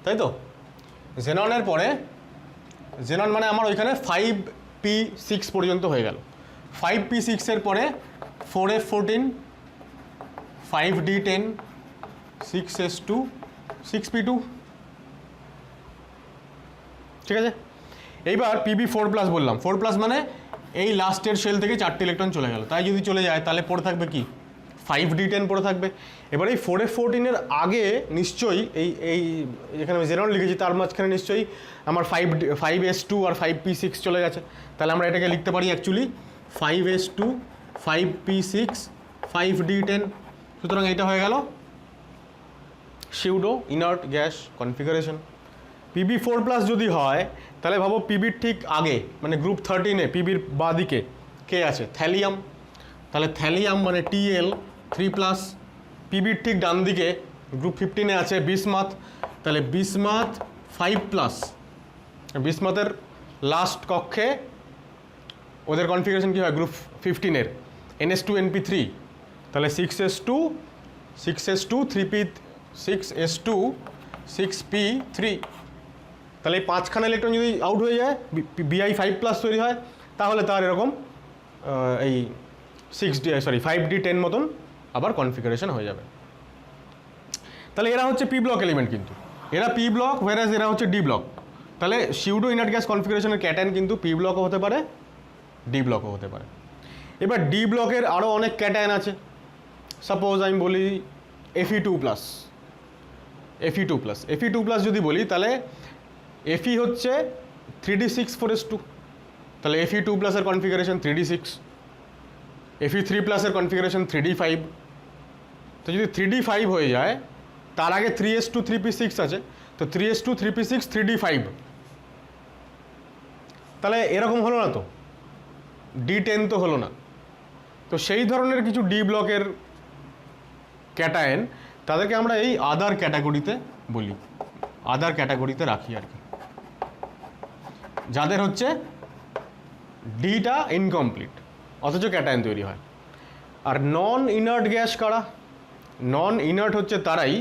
তাই তো? জেননের পরে, জেনন মানে আমার ওইখানে 5p6 পর্যন্ত হয়ে গেল। 5p6 এর পরে 4f14, 5d10, 6s2, 6p2, ঠিক আছে। এইবার Pb4 প্লাস বললাম, 4 প্লাস মানে এই লাস্টের শেল থেকে 4টে ইলেকট্রন চলে গেল, তাই যদি চলে যায় তাহলে পড়ে থাকবে কি? 5d10 পড়ে থাকবে। এবার এই 4f14 এর আগে নিশ্চয়ই এই যেখানে আমি জেনন লিখেছি তার মাঝখানে নিশ্চয়ই আমার 5s2 আর 5p6 চলে গেছে, তাহলে আমরা এটাকে লিখতে পারি অ্যাকচুয়ালি 5s2 5p6 5d10। সুতরাং এটা হয়ে গেল pseudo inert gas configuration. Pb4 plus যদি হয় তাহলে ভাবো পিবির ঠিক আগে মানে গ্রুপ 13-এ পিবির বাঁ দিকে কে আছে? থ্যালিয়াম। তাহলে থ্যালিয়াম মানে Tl3 প্লাস। পিবির ঠিক ডান দিকে গ্রুপ 15-এ আছে বিসমাথ, তাহলে বিসমাথ 5 প্লাস। বিসমাথের লাস্ট কক্ষে ওদের কনফিগারেশন কী হয়? গ্রুপ 15-এর NS2 NP3, তাহলে 6s2 3p6s2 6p3, তাহলে এই 5খানা ইলেকট্রন যদি আউট হয়ে যায়, Bi5 প্লাস তৈরি হয়, তাহলে তার এরকম এই 5d10 মতন আবার কনফিগারেশন হয়ে যাবে। তাহলে এরা হচ্ছে পি ব্লক এলিমেন্ট, কিন্তু এরা পি ব্লক, ওয়ারাস এরা হচ্ছে ডি ব্লক। তাহলে সিউডো ইনার্ট গ্যাস কনফিগারেশনের ক্যাটায়ন কিন্তু পি ব্লকও হতে পারে, ডি ব্লকও হতে পারে। এবার ডি ব্লকের আরও অনেক ক্যাটায়ন আছে। সাপোজ আমি বলি Fe2 plus, Fe2 plus, Fe2 plus যদি বলি তাহলে Fe হচ্ছে 3d6 4s2, তাহলে Fe2 প্লাসের কনফিগারেশন 3d6, Fe3 প্লাসের কনফিগারেশন 3d5। তো যদি 3d5 হয়ে যায়, তার আগে 3s2 3p6 আছে, তো 3s2 3p6 3d5, তাহলে এরকম হলো না তো, d10 তো হলো না। তো সেই ধরনের কিছু ডি ব্লকের ক্যাটায়ন, তাদেরকে আমরা এই আদার ক্যাটাগরিতে বলি, আদার ক্যাটাগরিতে রাখি আর কি, যাদের হচ্ছে ডিটা ইনকমপ্লিট অথচ ক্যাটায়ন তৈরি হয়। আর নন ইনার্ট গ্যাস কারা? নন ইনার্ট হচ্ছে তারাই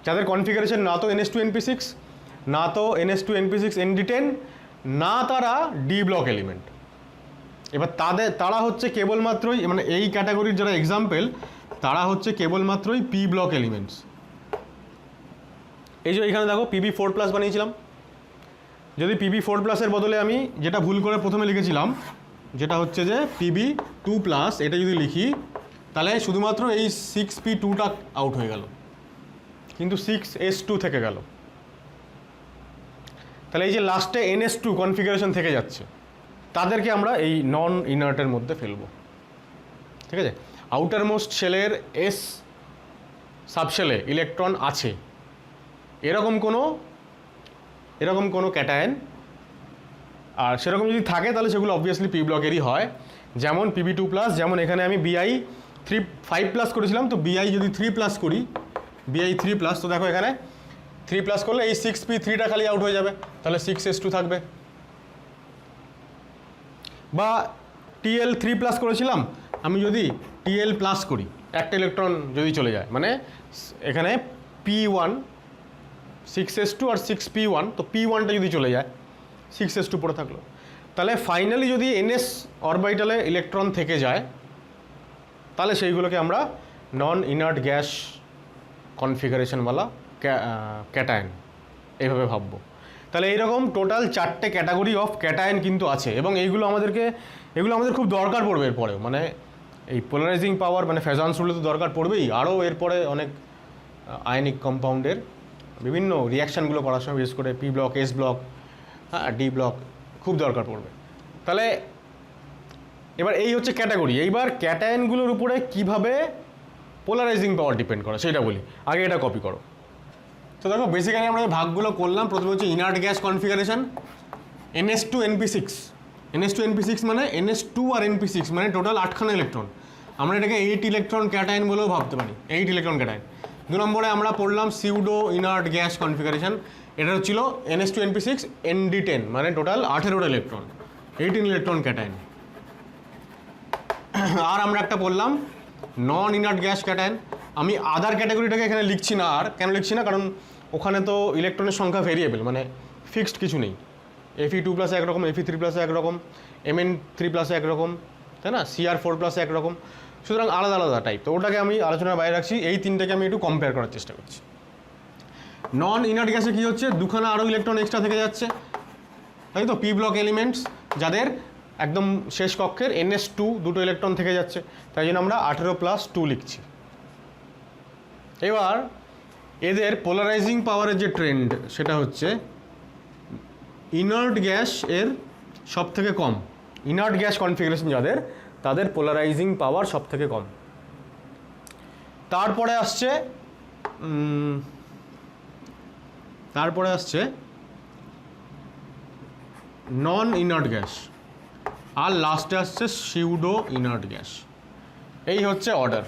যাদের কনফিগারেশন না তো NS2 NP6, না তো NS2 NP6 ND10, না তারা ডি ব্লক এলিমেন্ট। এবার তারা হচ্ছে কেবলমাত্রই, মানে এই ক্যাটাগরির যারা এক্সাম্পল, তারা হচ্ছে কেবলমাত্রই পি ব্লক এলিমেন্টস। এই যে এখানে দেখো PB4+ বানিয়েছিলাম, যদি PB4+-এর বদলে আমি যেটা ভুল করে প্রথমে লিখেছিলাম, যেটা হচ্ছে যে PB2+, এটা যদি লিখি তাহলে শুধুমাত্র এই 6p2টা আউট হয়ে গেল, কিন্তু 6s2 থেকে গেল। তাহলে এই যে লাস্টে NS2 কনফিগারেশন থেকে যাচ্ছে, তাদেরকে আমরা এই নন ইনার্টের মধ্যে ফেলবো। ঠিক আছে, আউটার মোস্ট শেলের এস সাবশেলে ইলেকট্রন আছে এরকম কোনো ক্যাটায়ন, আর সেরকম যদি থাকে তাহলে সেগুলো অবভিয়াসলি পি ব্লকেরই হয়। যেমন PB2+, যেমন এখানে আমি Bi5+ করেছিলাম, তো Bi যদি 3+ করি, Bi3+, তো দেখো এখানে 3+ করলে এই 6p3টা খালি আউট হয়ে যাবে, তাহলে 6s2 থাকবে। বা TL3+ করেছিলাম, আমি যদি TL+ করি, একটা ইলেকট্রন যদি চলে যায়, মানে এখানে P1 6s2 আর 6p1, তো P1টা যদি চলে যায় 6s2 পড়ে থাকলো, তাহলে ফাইনালি যদি NS অরবিটালে ইলেকট্রন থেকে যায় তাহলে সেইগুলোকে আমরা নন ইনার্ট গ্যাস কনফিগারেশনওয়ালা ক্যাটায়ন এইভাবে ভাববো। তাহলে এইরকম টোটাল 4টে ক্যাটাগরি অফ ক্যাটায়ন কিন্তু আছে, এবং এগুলো আমাদের খুব দরকার পড়বে এরপরেও, মানে এই পোলারাইজিং পাওয়ার, মানে ফ্যাজান্স রুলে তো দরকার পড়বেই, আরও এরপরে অনেক আয়নিক কম্পাউন্ডের বিভিন্ন রিয়াকশানগুলো করার সময়, বিশেষ করে পি ব্লক, এস ব্লক, হ্যাঁ, ডি ব্লক খুব দরকার পড়বে। তাহলে এবার এই হচ্ছে ক্যাটাগরি। এইবার ক্যাটায়নগুলোর উপরে কীভাবে পোলারাইজিং পাওয়ার ডিপেন্ড করে সেটা বলি। আগে এটা কপি করো। তো দেখো বেসিক্যালি আমরা ভাগগুলো করলাম। প্রথমে হচ্ছে inert gas configuration, NS2 NP6, NS2 NP6 মানে NS2 আর NP6 মানে টোটাল 8খানা ইলেকট্রন। আমরা এটাকে 8 ইলেকট্রন ক্যাটায়ন বলেও ভাবতে পারি, 8 ইলেকট্রন ক্যাটায়ন। 2 নম্বরে আমরা পড়লাম সিউডো ইনার্ট গ্যাস কনফিগারেশন, এটা হচ্ছিল NS2 NP6 ND10 মানে টোটাল 18টা ইলেকট্রন, 18 ইলেকট্রন ক্যাটায়ন। আর আমরা একটা পড়লাম নন ইনার্ট গ্যাস ক্যাটায়ন। আমি আদার ক্যাটাগরিটাকে এখানে লিখছি না, আর কেন লিখছি না, কারণ ওখানে তো ইলেকট্রনের সংখ্যা ভেরিয়েবল, মানে ফিক্সড কিছু নেই। Fe2+ একরকম, Fe3+ একরকম, Mn3+ একরকম, তাই না, Cr4+ একরকম, সুতরাং আলাদা আলাদা টাইপ। তো ওটাকে আমি আলোচনার বাইরে রাখছি, এই তিনটাকে আমি একটু কম্পেয়ার করার চেষ্টা করছি। নন ইনার্ট গ্যাসে কী হচ্ছে, দুখানা আরও ইলেকট্রন এক্সট্রা থেকে যাচ্ছে, তাই তো, পি ব্লক এলিমেন্টস যাদের একদম শেষ কক্ষের NS2 দুটো ইলেকট্রন থেকে যাচ্ছে, তাই জন্য আমরা 18+2 লিখছি। এবার এদের পোলারাইজিং পাওয়ারের যে ট্রেন্ড সেটা হচ্ছে ইনার্ট গ্যাস এর সব থেকে কম, ইনার্ট গ্যাস কনফিগারেশন যাদের, তাদের পোলারাইজিং পাওয়ার সব থেকে কম। তারপরে আসছে নন ইনার্ট গ্যাস, আর লাস্টে আসছে সিউডো ইনার্ট গ্যাস। এই হচ্ছে অর্ডার।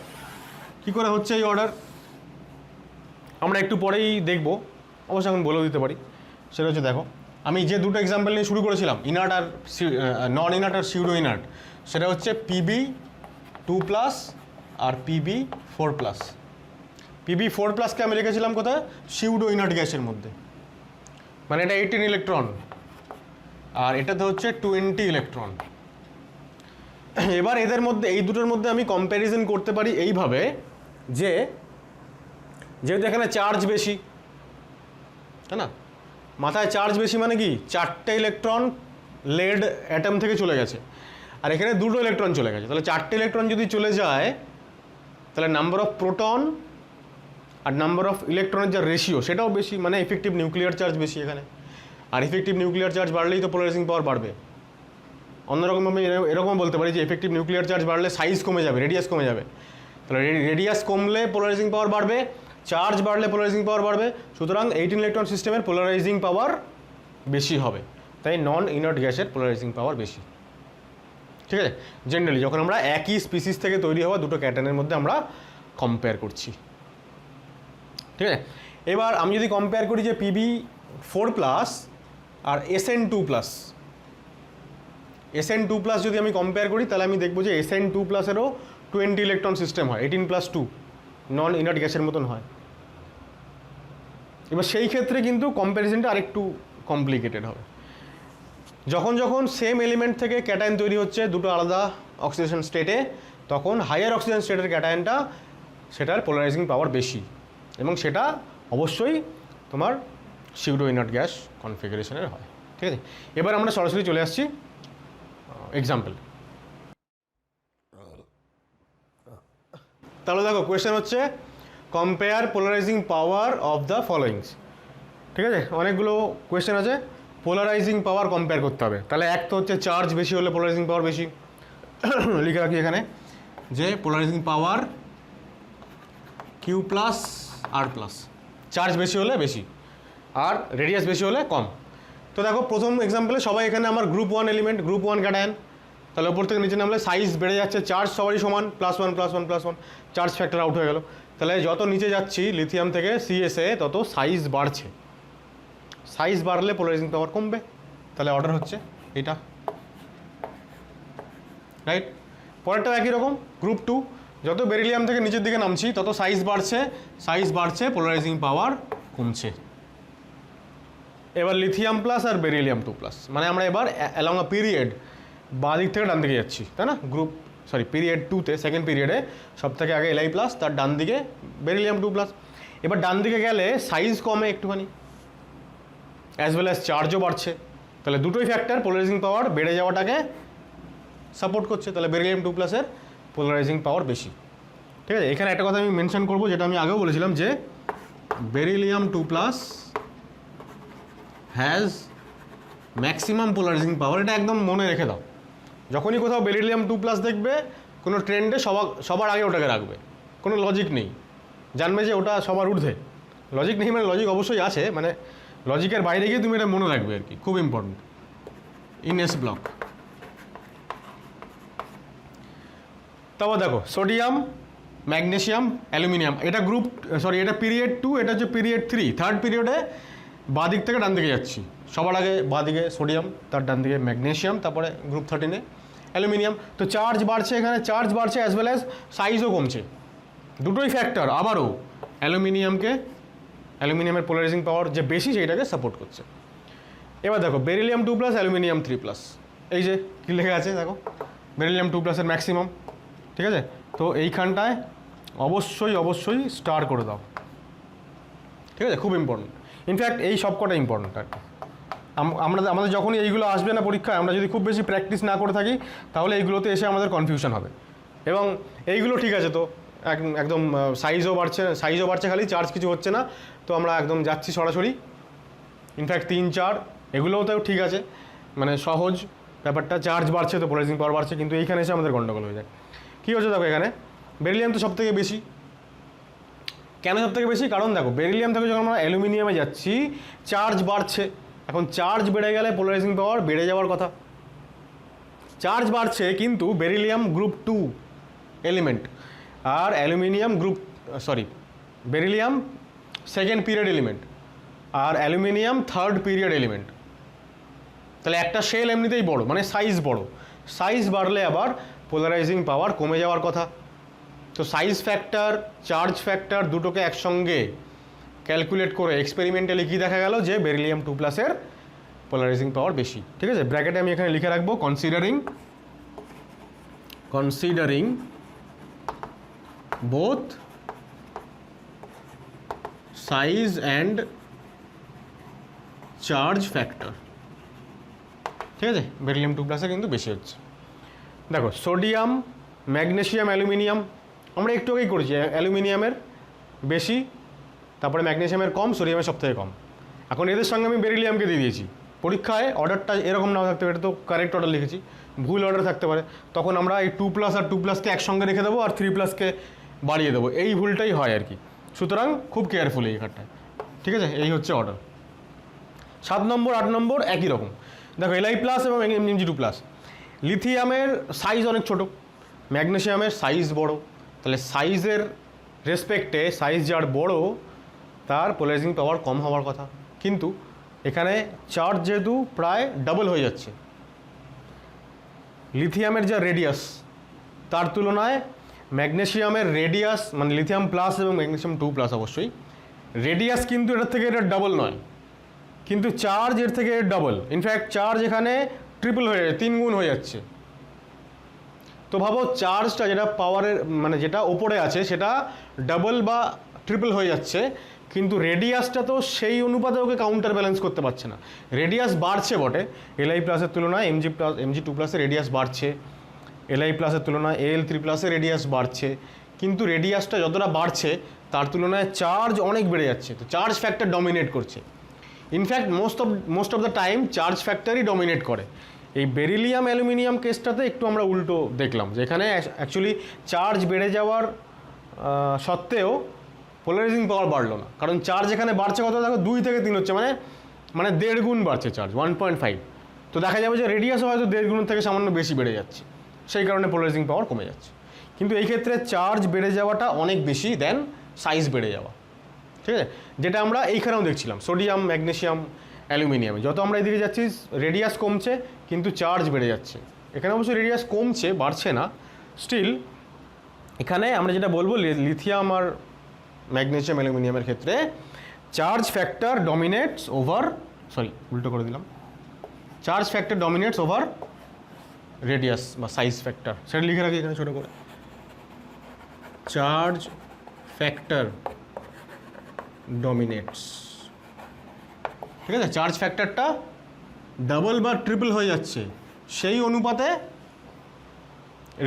কী করে হচ্ছে এই অর্ডার আমরা একটু পরেই দেখব, অবশ্যই এখন বলেও দিতে পারি। সেটা হচ্ছে, দেখো আমি যে দুটো এক্সাম্পল নিয়ে শুরু করেছিলাম, ইনার্ট আর নন ইনার্ট আর সিউডো ইনার্ট, সেটা হচ্ছে PB2+ আর PB4+। PB4+কে আমি রেখেছিলাম কোথায়, সিউডো ইনার্ট গ্যাসের মধ্যে, মানে এটা 18 ইলেকট্রন আর এটাতে হচ্ছে 20 ইলেকট্রন। এবার এদের মধ্যে, এই দুটোর মধ্যে আমি কম্প্যারিজন করতে পারি এইভাবে যে, যেহেতু এখানে চার্জ বেশি, তাই না, মাথায় চার্জ বেশি মানে কি, 4টে ইলেকট্রন লেড অ্যাটম থেকে চলে গেছে, আর এখানে 2টো ইলেকট্রন চলে গেছে। তাহলে 4টে ইলেকট্রন যদি চলে যায়, তাহলে নাম্বার অফ প্রোটন আর নাম্বার অফ ইলেকট্রনের যা রেশিও সেটাও বেশি, মানে এফেক্টিভ নিউক্লিয়ার চার্জ বেশি এখানে। আর এফেক্টিভ নিউক্লিয়ার চার্জ বাড়লেই তো পোলারাইজিং পাওয়ার বাড়বে। অন্যরকমভাবে এরকম বলতে পারি যে এফেক্টিভ নিউক্লিয়ার চার্জ বাড়লে সাইজ কমে যাবে, রেডিয়াস কমে যাবে। তাহলে রেডিয়াস কমলে পোলারাইজিং পাওয়ার বাড়বে, চার্জ বাড়লে পোলারাইজিং পাওয়ার বাড়বে, সুতরাং 18 ইলেকট্রন সিস্টেমের পোলারাইজিং পাওয়ার বেশি হবে। তাই নন ইনার্ট গ্যাসের পোলারাইজিং পাওয়ার বেশি। ঠিক আছে, জেনারেলি যখন আমরা একই স্পিসিস থেকে তৈরি হওয়া দুটো ক্যাটায়নের মধ্যে আমরা কম্পেয়ার করছি। ঠিক আছে, এবার আমি যদি কম্পেয়ার করি যে PB4+ আর SN2+, SN2+ যদি আমি কম্পেয়ার করি, তাহলে আমি দেখবো যে SN2+-এরও 20 ইলেকট্রন সিস্টেম হয়, 18+2 নন ইনার্ট গ্যাসের মতন হয়। এবার সেই ক্ষেত্রে কিন্তু কম্প্যারিজনটা আরেকটু কমপ্লিকেটেড হবে। যখন যখন সেম এলিমেন্ট থেকে ক্যাটায়ন তৈরি হচ্ছে দুটো আলাদা অক্সিডেশন স্টেটে, তখন হায়ার অক্সিজেন স্টেটের ক্যাটায়নটা সেটার পোলারাইজিং পাওয়ার বেশি, এবং সেটা অবশ্যই তোমার সিউডো ইনার্ট গ্যাস কনফিগারেশনের হয়। ঠিক আছে, এবার আমরা সরাসরি চলে আসছি এক্সাম্পল। তাহলে দেখো কোয়েশ্চেন হচ্ছে compare polarising power of the followings. ঠিক আছে, অনেকগুলো কোয়েশ্চেন আছে, পোলারাইজিং পাওয়ার কম্পেয়ার করতে হবে। তাহলে এক তো হচ্ছে চার্জ বেশি হলে পোলারাইজিং পাওয়ার বেশি, লিখে রাখি এখানে যে পোলারাইজিং পাওয়ার কিউ প্লাস আর প্লাস, চার্জ বেশি হলে বেশি আর রেডিয়াস বেশি হলে কম। তো দেখো প্রথম এক্সাম্পলে সবাই এখানে আমার গ্রুপ 1 এলিমেন্ট, গ্রুপ 1 ক্যাটায়ন, তাহলে ওপর থেকে নিচে নামলে সাইজ বেড়ে যাচ্ছে, চার্জ সবারই সমান +1 চার্জ ফ্যাক্টর আউট হয়ে গেল। তাহলে যত নিচে যাচ্ছি লিথিয়াম থেকে সিএসএ তত সাইজ বাড়ছে, সাইজ বাড়লে পোলারাইজিং পাওয়ার কমবে। তাহলে অর্ডার হচ্ছে এটা, রাইট। পরেরটাও একই রকম, গ্রুপ 2, যত বেরিলিয়াম থেকে নিচের দিকে নামছি তত সাইজ বাড়ছে পোলারাইজিং পাওয়ার কমছে। এবার লিথিয়াম প্লাস আর বেরিলিয়াম 2+, মানে আমরা এবার অ্যালং আ পিরিয়ড বাঁ দিক থেকে ডান দিকে যাচ্ছি, তাই না? পিরিয়ড 2তে সেকেন্ড পিরিয়ডে সব থেকে আগে Li+, তার ডান দিকে বেরিলিয়াম 2+। এবার ডান দিকে গেলে সাইজ কমে একটুখানি, অ্যাজ ওয়েল অ্যাজ চার্জও বাড়ছে। তাহলে দুটোই ফ্যাক্টর পোলারাইজিং পাওয়ার বেড়ে যাওয়াটাকে সাপোর্ট করছে, তাহলে বেরিলিয়াম 2+-এর পোলারাইজিং পাওয়ার বেশি। ঠিক আছে, এখানে একটা কথা আমি মেনশন করবো, যেটা আমি আগেও বলেছিলাম, যে বেরিলিয়াম 2+ হ্যাজ ম্যাক্সিমাম পোলারাইজিং পাওয়ার। এটা একদম মনে রেখে দাও, যখনই কোথাও বেরিলিয়াম 2+ দেখবে কোনো ট্রেন্ডে সবার আগে ওটাকে রাখবে, কোনো লজিক নেই, জানবে যে ওটা সবার ঊর্ধ্বে। লজিক নেই মানে লজিক অবশ্যই আছে, মানে লজিকের বাইরে গিয়ে তুমি এটা মনে রাখবে আর কি, খুব ইম্পর্টেন্ট ইন এস ব্লক। তারপর দেখো সোডিয়াম, ম্যাগনেসিয়াম, অ্যালুমিনিয়াম, এটা এটা পিরিয়ড 2, এটা হচ্ছে পিরিয়ড 3, থার্ড পিরিয়ডে বাঁ দিক থেকে ডান দিকে যাচ্ছি। সবার আগে বাঁ দিকে সোডিয়াম, তার ডান দিকে ম্যাগনেসিয়াম, তারপরে গ্রুপ 13-এ অ্যালুমিনিয়াম। তো চার্জ বাড়ছে, এখানে চার্জ বাড়ছে অ্যাজ ওয়েল অ্যাজ সাইজও কমছে, দুটোই ফ্যাক্টর আবারও অ্যালুমিনিয়ামের পোলারাইজিং পাওয়ার যে বেশি সেইটাকে সাপোর্ট করছে। এবার দেখো বেরিলিয়াম 2+, অ্যালুমিনিয়াম 3+, এই যে কী লেখা আছে দেখো, বেরিলিয়াম 2+-এর ম্যাক্সিমাম। ঠিক আছে, তো এইখানটায় অবশ্যই স্টার করে দাও। ঠিক আছে, খুব ইম্পর্টেন্ট, ইনফ্যাক্ট এই সবকটা ইম্পর্টেন্ট আর কি। আমাদের যখনই এইগুলো আসবে না পরীক্ষায়, আমরা যদি খুব বেশি প্র্যাকটিস না করে থাকি তাহলে এইগুলোতে এসে আমাদের কনফিউশন হবে। এবং এইগুলো ঠিক আছে, তো একদম সাইজও বাড়ছে খালি, চার্জ কিছু হচ্ছে না, তো আমরা একদম যাচ্ছি সরাসরি। ইনফ্যাক্ট 3, 4 এগুলোতেও ঠিক আছে, মানে সহজ ব্যাপারটা, চার্জ বাড়ছে তো পোলারাইজিং পাওয়ার বাড়ছে, কিন্তু এইখানে এসে আমাদের গন্ডগোল হয়ে যায়। কী হচ্ছে দেখো, এখানে বেরিলিয়াম তো সবথেকে বেশি। কেন সবথেকে বেশি? কারণ দেখো বেরিলিয়াম থেকে যখন আমরা অ্যালুমিনিয়ামে যাচ্ছি চার্জ বাড়ছে, এখন চার্জ বেড়ে গেলে পোলারাইজিং পাওয়ার বেড়ে যাওয়ার কথা। চার্জ বাড়ছে কিন্তু বেরিলিয়াম গ্রুপ 2 এলিমেন্ট আর বেরিলিয়াম সেকেন্ড পিরিয়ড এলিমেন্ট আর অ্যালুমিনিয়াম থার্ড পিরিয়ড এলিমেন্ট। তাহলে একটা শেল এমনিতেই বড়, মানে সাইজ বড়, সাইজ বাড়লে আবার পোলারাইজিং পাওয়ার কমে যাওয়ার কথা। তো সাইজ ফ্যাক্টর, চার্জ ফ্যাক্টর দুটোকে একসঙ্গে ক্যালকুলেট করে এক্সপেরিমেন্টালি কী দেখা গেল, যে বেরিলিয়াম 2+-এর পোলারাইজিং পাওয়ার বেশি। ঠিক আছে, ব্র্যাকেটে আমি এখানে লিখে রাখবো considering both size and charge factor. ঠিক আছে, বেরিলিয়াম 2+-এর কিন্তু বেশি হচ্ছে। দেখো সোডিয়াম, ম্যাগনেসিয়াম, অ্যালুমিনিয়াম আমরা একটু আগেই করেছি, অ্যালুমিনিয়ামের বেশি, তারপরে ম্যাগনেসিয়ামের কম, সোডিয়ামের সবথেকে কম। এখন এদের সঙ্গে আমি বেরিলিয়ামকে দিয়ে দিয়েছি। পরীক্ষায় অর্ডারটা এরকম নাও থাকতে পারে, এটা তো কারেক্ট অর্ডার লিখেছি, ভুল অর্ডার থাকতে পারে, তখন আমরা এই 2+ আর 2+-কে একসঙ্গে রেখে দেবো আর 3+-কে বাড়িয়ে দেবো, এই ভুলটাই হয় আর কি। সুতরাং খুব কেয়ারফুল এই ঘাটটায়। ঠিক আছে, এই হচ্ছে অর্ডার। 7 নম্বর 8 নম্বর একই রকম। দেখো Li+ এবং Mg2+, লিথিয়ামের সাইজ অনেক ছোট, ম্যাগনেসিয়ামের সাইজ বড়, তাহলে সাইজের রেসপেক্টে সাইজ যার বড় তার পোলারাইজিং পাওয়ার কম হওয়ার কথা, কিন্তু এখানে চার্জ যেহেতু প্রায় ডাবল হয়ে যাচ্ছে, লিথিয়ামের যা রেডিয়াস তার তুলনায় ম্যাগনেসিয়ামের রেডিয়াস, মানে লিথিয়াম প্লাস এবং ম্যাগনেসিয়াম 2+ অবশ্যই রেডিয়াস কিন্তু এটার থেকে এটা ডাবল নয়, কিন্তু চার্জ এর থেকে ডবল, ইনফ্যাক্ট চার্জ এখানে ট্রিপল হয়ে যাচ্ছে, 3 গুণ হয়ে যাচ্ছে। তো ভাবো চার্জটা যেটা পাওয়ারের মানে যেটা ওপরে আছে সেটা ডাবল বা ট্রিপল হয়ে যাচ্ছে, কিন্তু রেডিয়াসটা তো সেই অনুপাতে ওকে কাউন্টার ব্যালেন্স করতে পারছে না। রেডিয়াস বাড়ছে বটে, এলআই প্লাসের তুলনায় এমজি টু প্লাসের রেডিয়াস বাড়ছে, এলআই প্লাসের তুলনায় এল3 প্লাসের রেডিয়াস বাড়ছে, কিন্তু রেডিয়াসটা যতটা বাড়ছে তার তুলনায় চার্জ অনেক বেড়ে যাচ্ছে। তো চার্জ ফ্যাক্টর ডমিনেট করছে। In fact most of the time charge ফ্যাক্টরই ডমিনেট করে। এই বেরিলিয়াম অ্যালুমিনিয়াম কেসটাতে একটু আমরা উল্টো দেখলাম, যেখানে অ্যাকচুয়ালি চার্জ বেড়ে যাওয়ার সত্ত্বেও পোলারাইজিং পাওয়ার বাড়লো না, কারণ চার্জ এখানে বাড়ছে কত দেখো, 2 থেকে 3 হচ্ছে, মানে 1.5 গুণ বাড়ছে চার্জ, 1.5। তো দেখা যাবে যে রেডিয়াসও হয়তো 1.5 গুণের থেকে সামান্য বেশি বেড়ে যাচ্ছে, সেই কারণে পোলারাইজিং পাওয়ার কমে যাচ্ছে। কিন্তু এই ক্ষেত্রে চার্জ বেড়ে যাওয়াটা অনেক বেশি দেন সাইজ বেড়ে যাওয়া, ঠিক আছে? যেটা আমরা এইখানেও দেখছিলাম সোডিয়াম, ম্যাগনেসিয়াম, অ্যালুমিনিয়ামে। যত আমরা এদিকে যাচ্ছি রেডিয়াস কমছে কিন্তু চার্জ বেড়ে যাচ্ছে। এখানে অবশ্যই রেডিয়াস কমছে, বাড়ছে না। স্টিল এখানে আমরা যেটা বলবো লিথিয়াম আর ম্যাগনেসিয়াম অ্যালুমিনিয়ামের ক্ষেত্রে চার্জ ফ্যাক্টর ডমিনেটস ওভার, উল্টো করে দিলাম, charge factor dominates over radius বা সাইজ ফ্যাক্টর। সেটা লিখে রাখি এখানে ছোটো করে, চার্জ ফ্যাক্টর ডমিনেটস, ঠিক আছে? চার্জ ফ্যাক্টরটা ডাবল বা ট্রিপল হয়ে যাচ্ছে, সেই অনুপাতে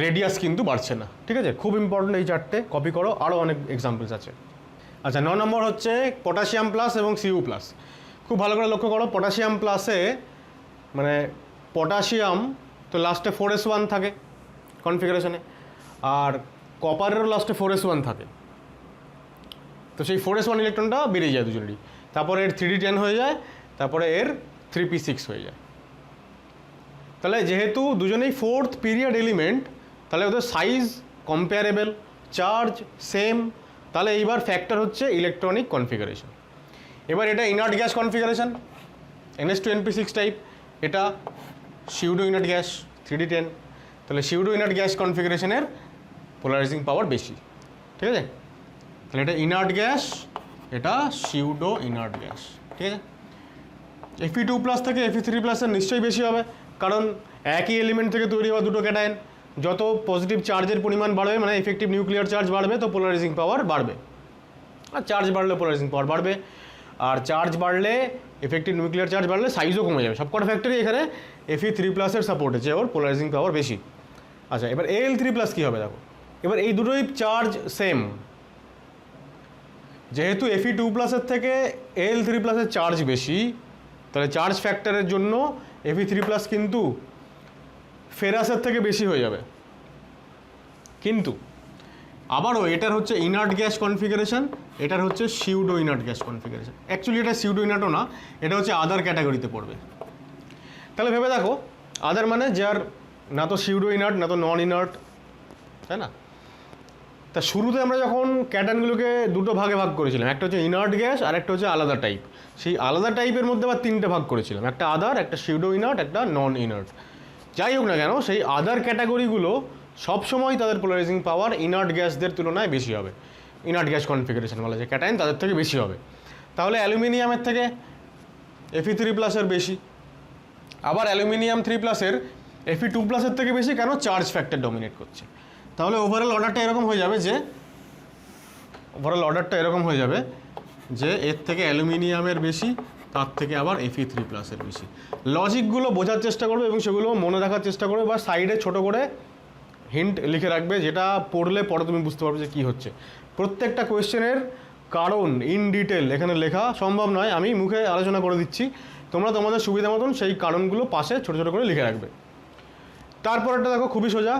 রেডিয়াস কিন্তু বাড়ছে না, ঠিক আছে? খুব ইম্পর্টেন্ট এই চারটে, কপি করো, আরও অনেক এক্সাম্পলস আছে। আচ্ছা, 9 নম্বর হচ্ছে পটাশিয়াম প্লাস এবং সিইউ প্লাস। খুব ভালো করে লক্ষ্য করো, পটাশিয়াম প্লাসে মানে পটাশিয়াম তো লাস্টে 4s1 থাকে কনফিগারেশনে, আর কপারেরও লাস্টে 4s1 থাকে। তো সেই 4s1 ইলেকট্রনটা বেরিয়ে যায় দুজনেরই, তারপরে এর 3d10 হয়ে যায়, তারপরে এর 3p6 হয়ে যায়। তাহলে যেহেতু দুজনেই 4th পিরিয়ড এলিমেন্ট, তাহলে ওদের সাইজ কম্পেয়ারেবল, চার্জ সেম, তাহলে এইবার ফ্যাক্টর হচ্ছে ইলেকট্রনিক কনফিগারেশন। এবার এটা inert gas configuration, NH2NP6 type, এটা সিউডো ইনার্ট গ্যাস 3d10, তাহলে সিউডো ইনার্ট গ্যাস কনফিগারেশনের পোলারাইজিং পাওয়ার বেশি, ঠিক আছে? তাহলে এটা ইনার্ট গ্যাস, এটা সিউডো ইনার্ট গ্যাস, ঠিক আছে? Fe2 প্লাস থেকে Fe3 প্লাসের নিশ্চয়ই বেশি হবে, কারণ একই এলিমেন্ট থেকে তৈরি হওয়া দুটো ক্যাটায়ন, যত পজিটিভ চার্জের পরিমাণ বাড়বে মানে এফেক্টিভ নিউক্লিয়ার চার্জ বাড়বে, তো পোলারাইজিং পাওয়ার বাড়বে, আর চার্জ বাড়লে পোলারাইজিং পাওয়ার বাড়বে, আর চার্জ বাড়লে এফেক্টিভ নিউক্লিয়ার চার্জ বাড়লে সাইজও কমে যাবে। সবকটা ফ্যাক্টরি এখানে Fe3 প্লাসের সাপোর্ট আছে, ওর পোলারাইজিং পাওয়ার বেশি। আচ্ছা, এবার Al3 প্লাস কী হবে দেখো, এবার এই দুটোই চার্জ সেম, যেহেতু Fe2 প্লাসের থেকে Al3 প্লাসের চার্জ বেশি, তাহলে চার্জ ফ্যাক্টরের জন্য Fe3 প্লাস কিন্তু ফেরাসের থেকে বেশি হয়ে যাবে। কিন্তু আবারও এটার হচ্ছে ইনার্ট গ্যাস কনফিগারেশন, এটার হচ্ছে pseudo inert gas configuration. Actually এটা সিউডো ইনার্টও না, এটা হচ্ছে আদার ক্যাটাগরিতে পড়বে। তাহলে ভেবে দেখো, আদার মানে যার না তো সিউডো ইনার্ট না তো নন ইনার্ট, তাই না? তা শুরুতে আমরা যখন ক্যাটায়নগুলোকে দুটো ভাগে ভাগ করেছিলাম, একটা হচ্ছে ইনার্ট গ্যাস আর একটা হচ্ছে আলাদা টাইপ, সেই আলাদা টাইপের মধ্যে আবার 3টে ভাগ করেছিলাম, একটা আদার, একটা সিউডো ইনার্ট, একটা নন ইনার্ট। যাই হোক না কেন, সেই আদার ক্যাটাগরিগুলো সবসময় তাদের পোলারাইজিং পাওয়ার ইনার্ট গ্যাসদের তুলনায় বেশি হবে, ইনার্ট গ্যাস কনফিগারেশন বলা যায় ক্যাটায়ন তাদের থেকে বেশি হবে। তাহলে অ্যালুমিনিয়ামের থেকে Fe3 প্লাসের বেশি, আবার অ্যালুমিনিয়াম 3 প্লাসের Fe2 প্লাসের থেকে বেশি, কেন? চার্জ ফ্যাক্টর ডমিনেট করছে। তাহলে ওভারঅল অর্ডারটা এরকম হয়ে যাবে যে এর থেকে অ্যালুমিনিয়ামের বেশি, তার থেকে আবার Fe3 প্লাসের বেশি। লজিকগুলো বোঝার চেষ্টা করবে এবং সেগুলো মনে রাখার চেষ্টা করবে, বা সাইডে ছোট করে হিন্ট লিখে রাখবে, যেটা পড়লে পরে তুমি বুঝতে পারবে যে কী হচ্ছে। প্রত্যেকটা কোয়েশ্চেনের কারণ ইন ডিটেল এখানে লেখা সম্ভব নয়, আমি মুখে আলোচনা করে দিচ্ছি, তোমরা তোমাদের সুবিধা মতন সেই কারণগুলো পাশে ছোটো ছোটো করে লিখে রাখবে। তারপরটা দেখো খুবই সোজা,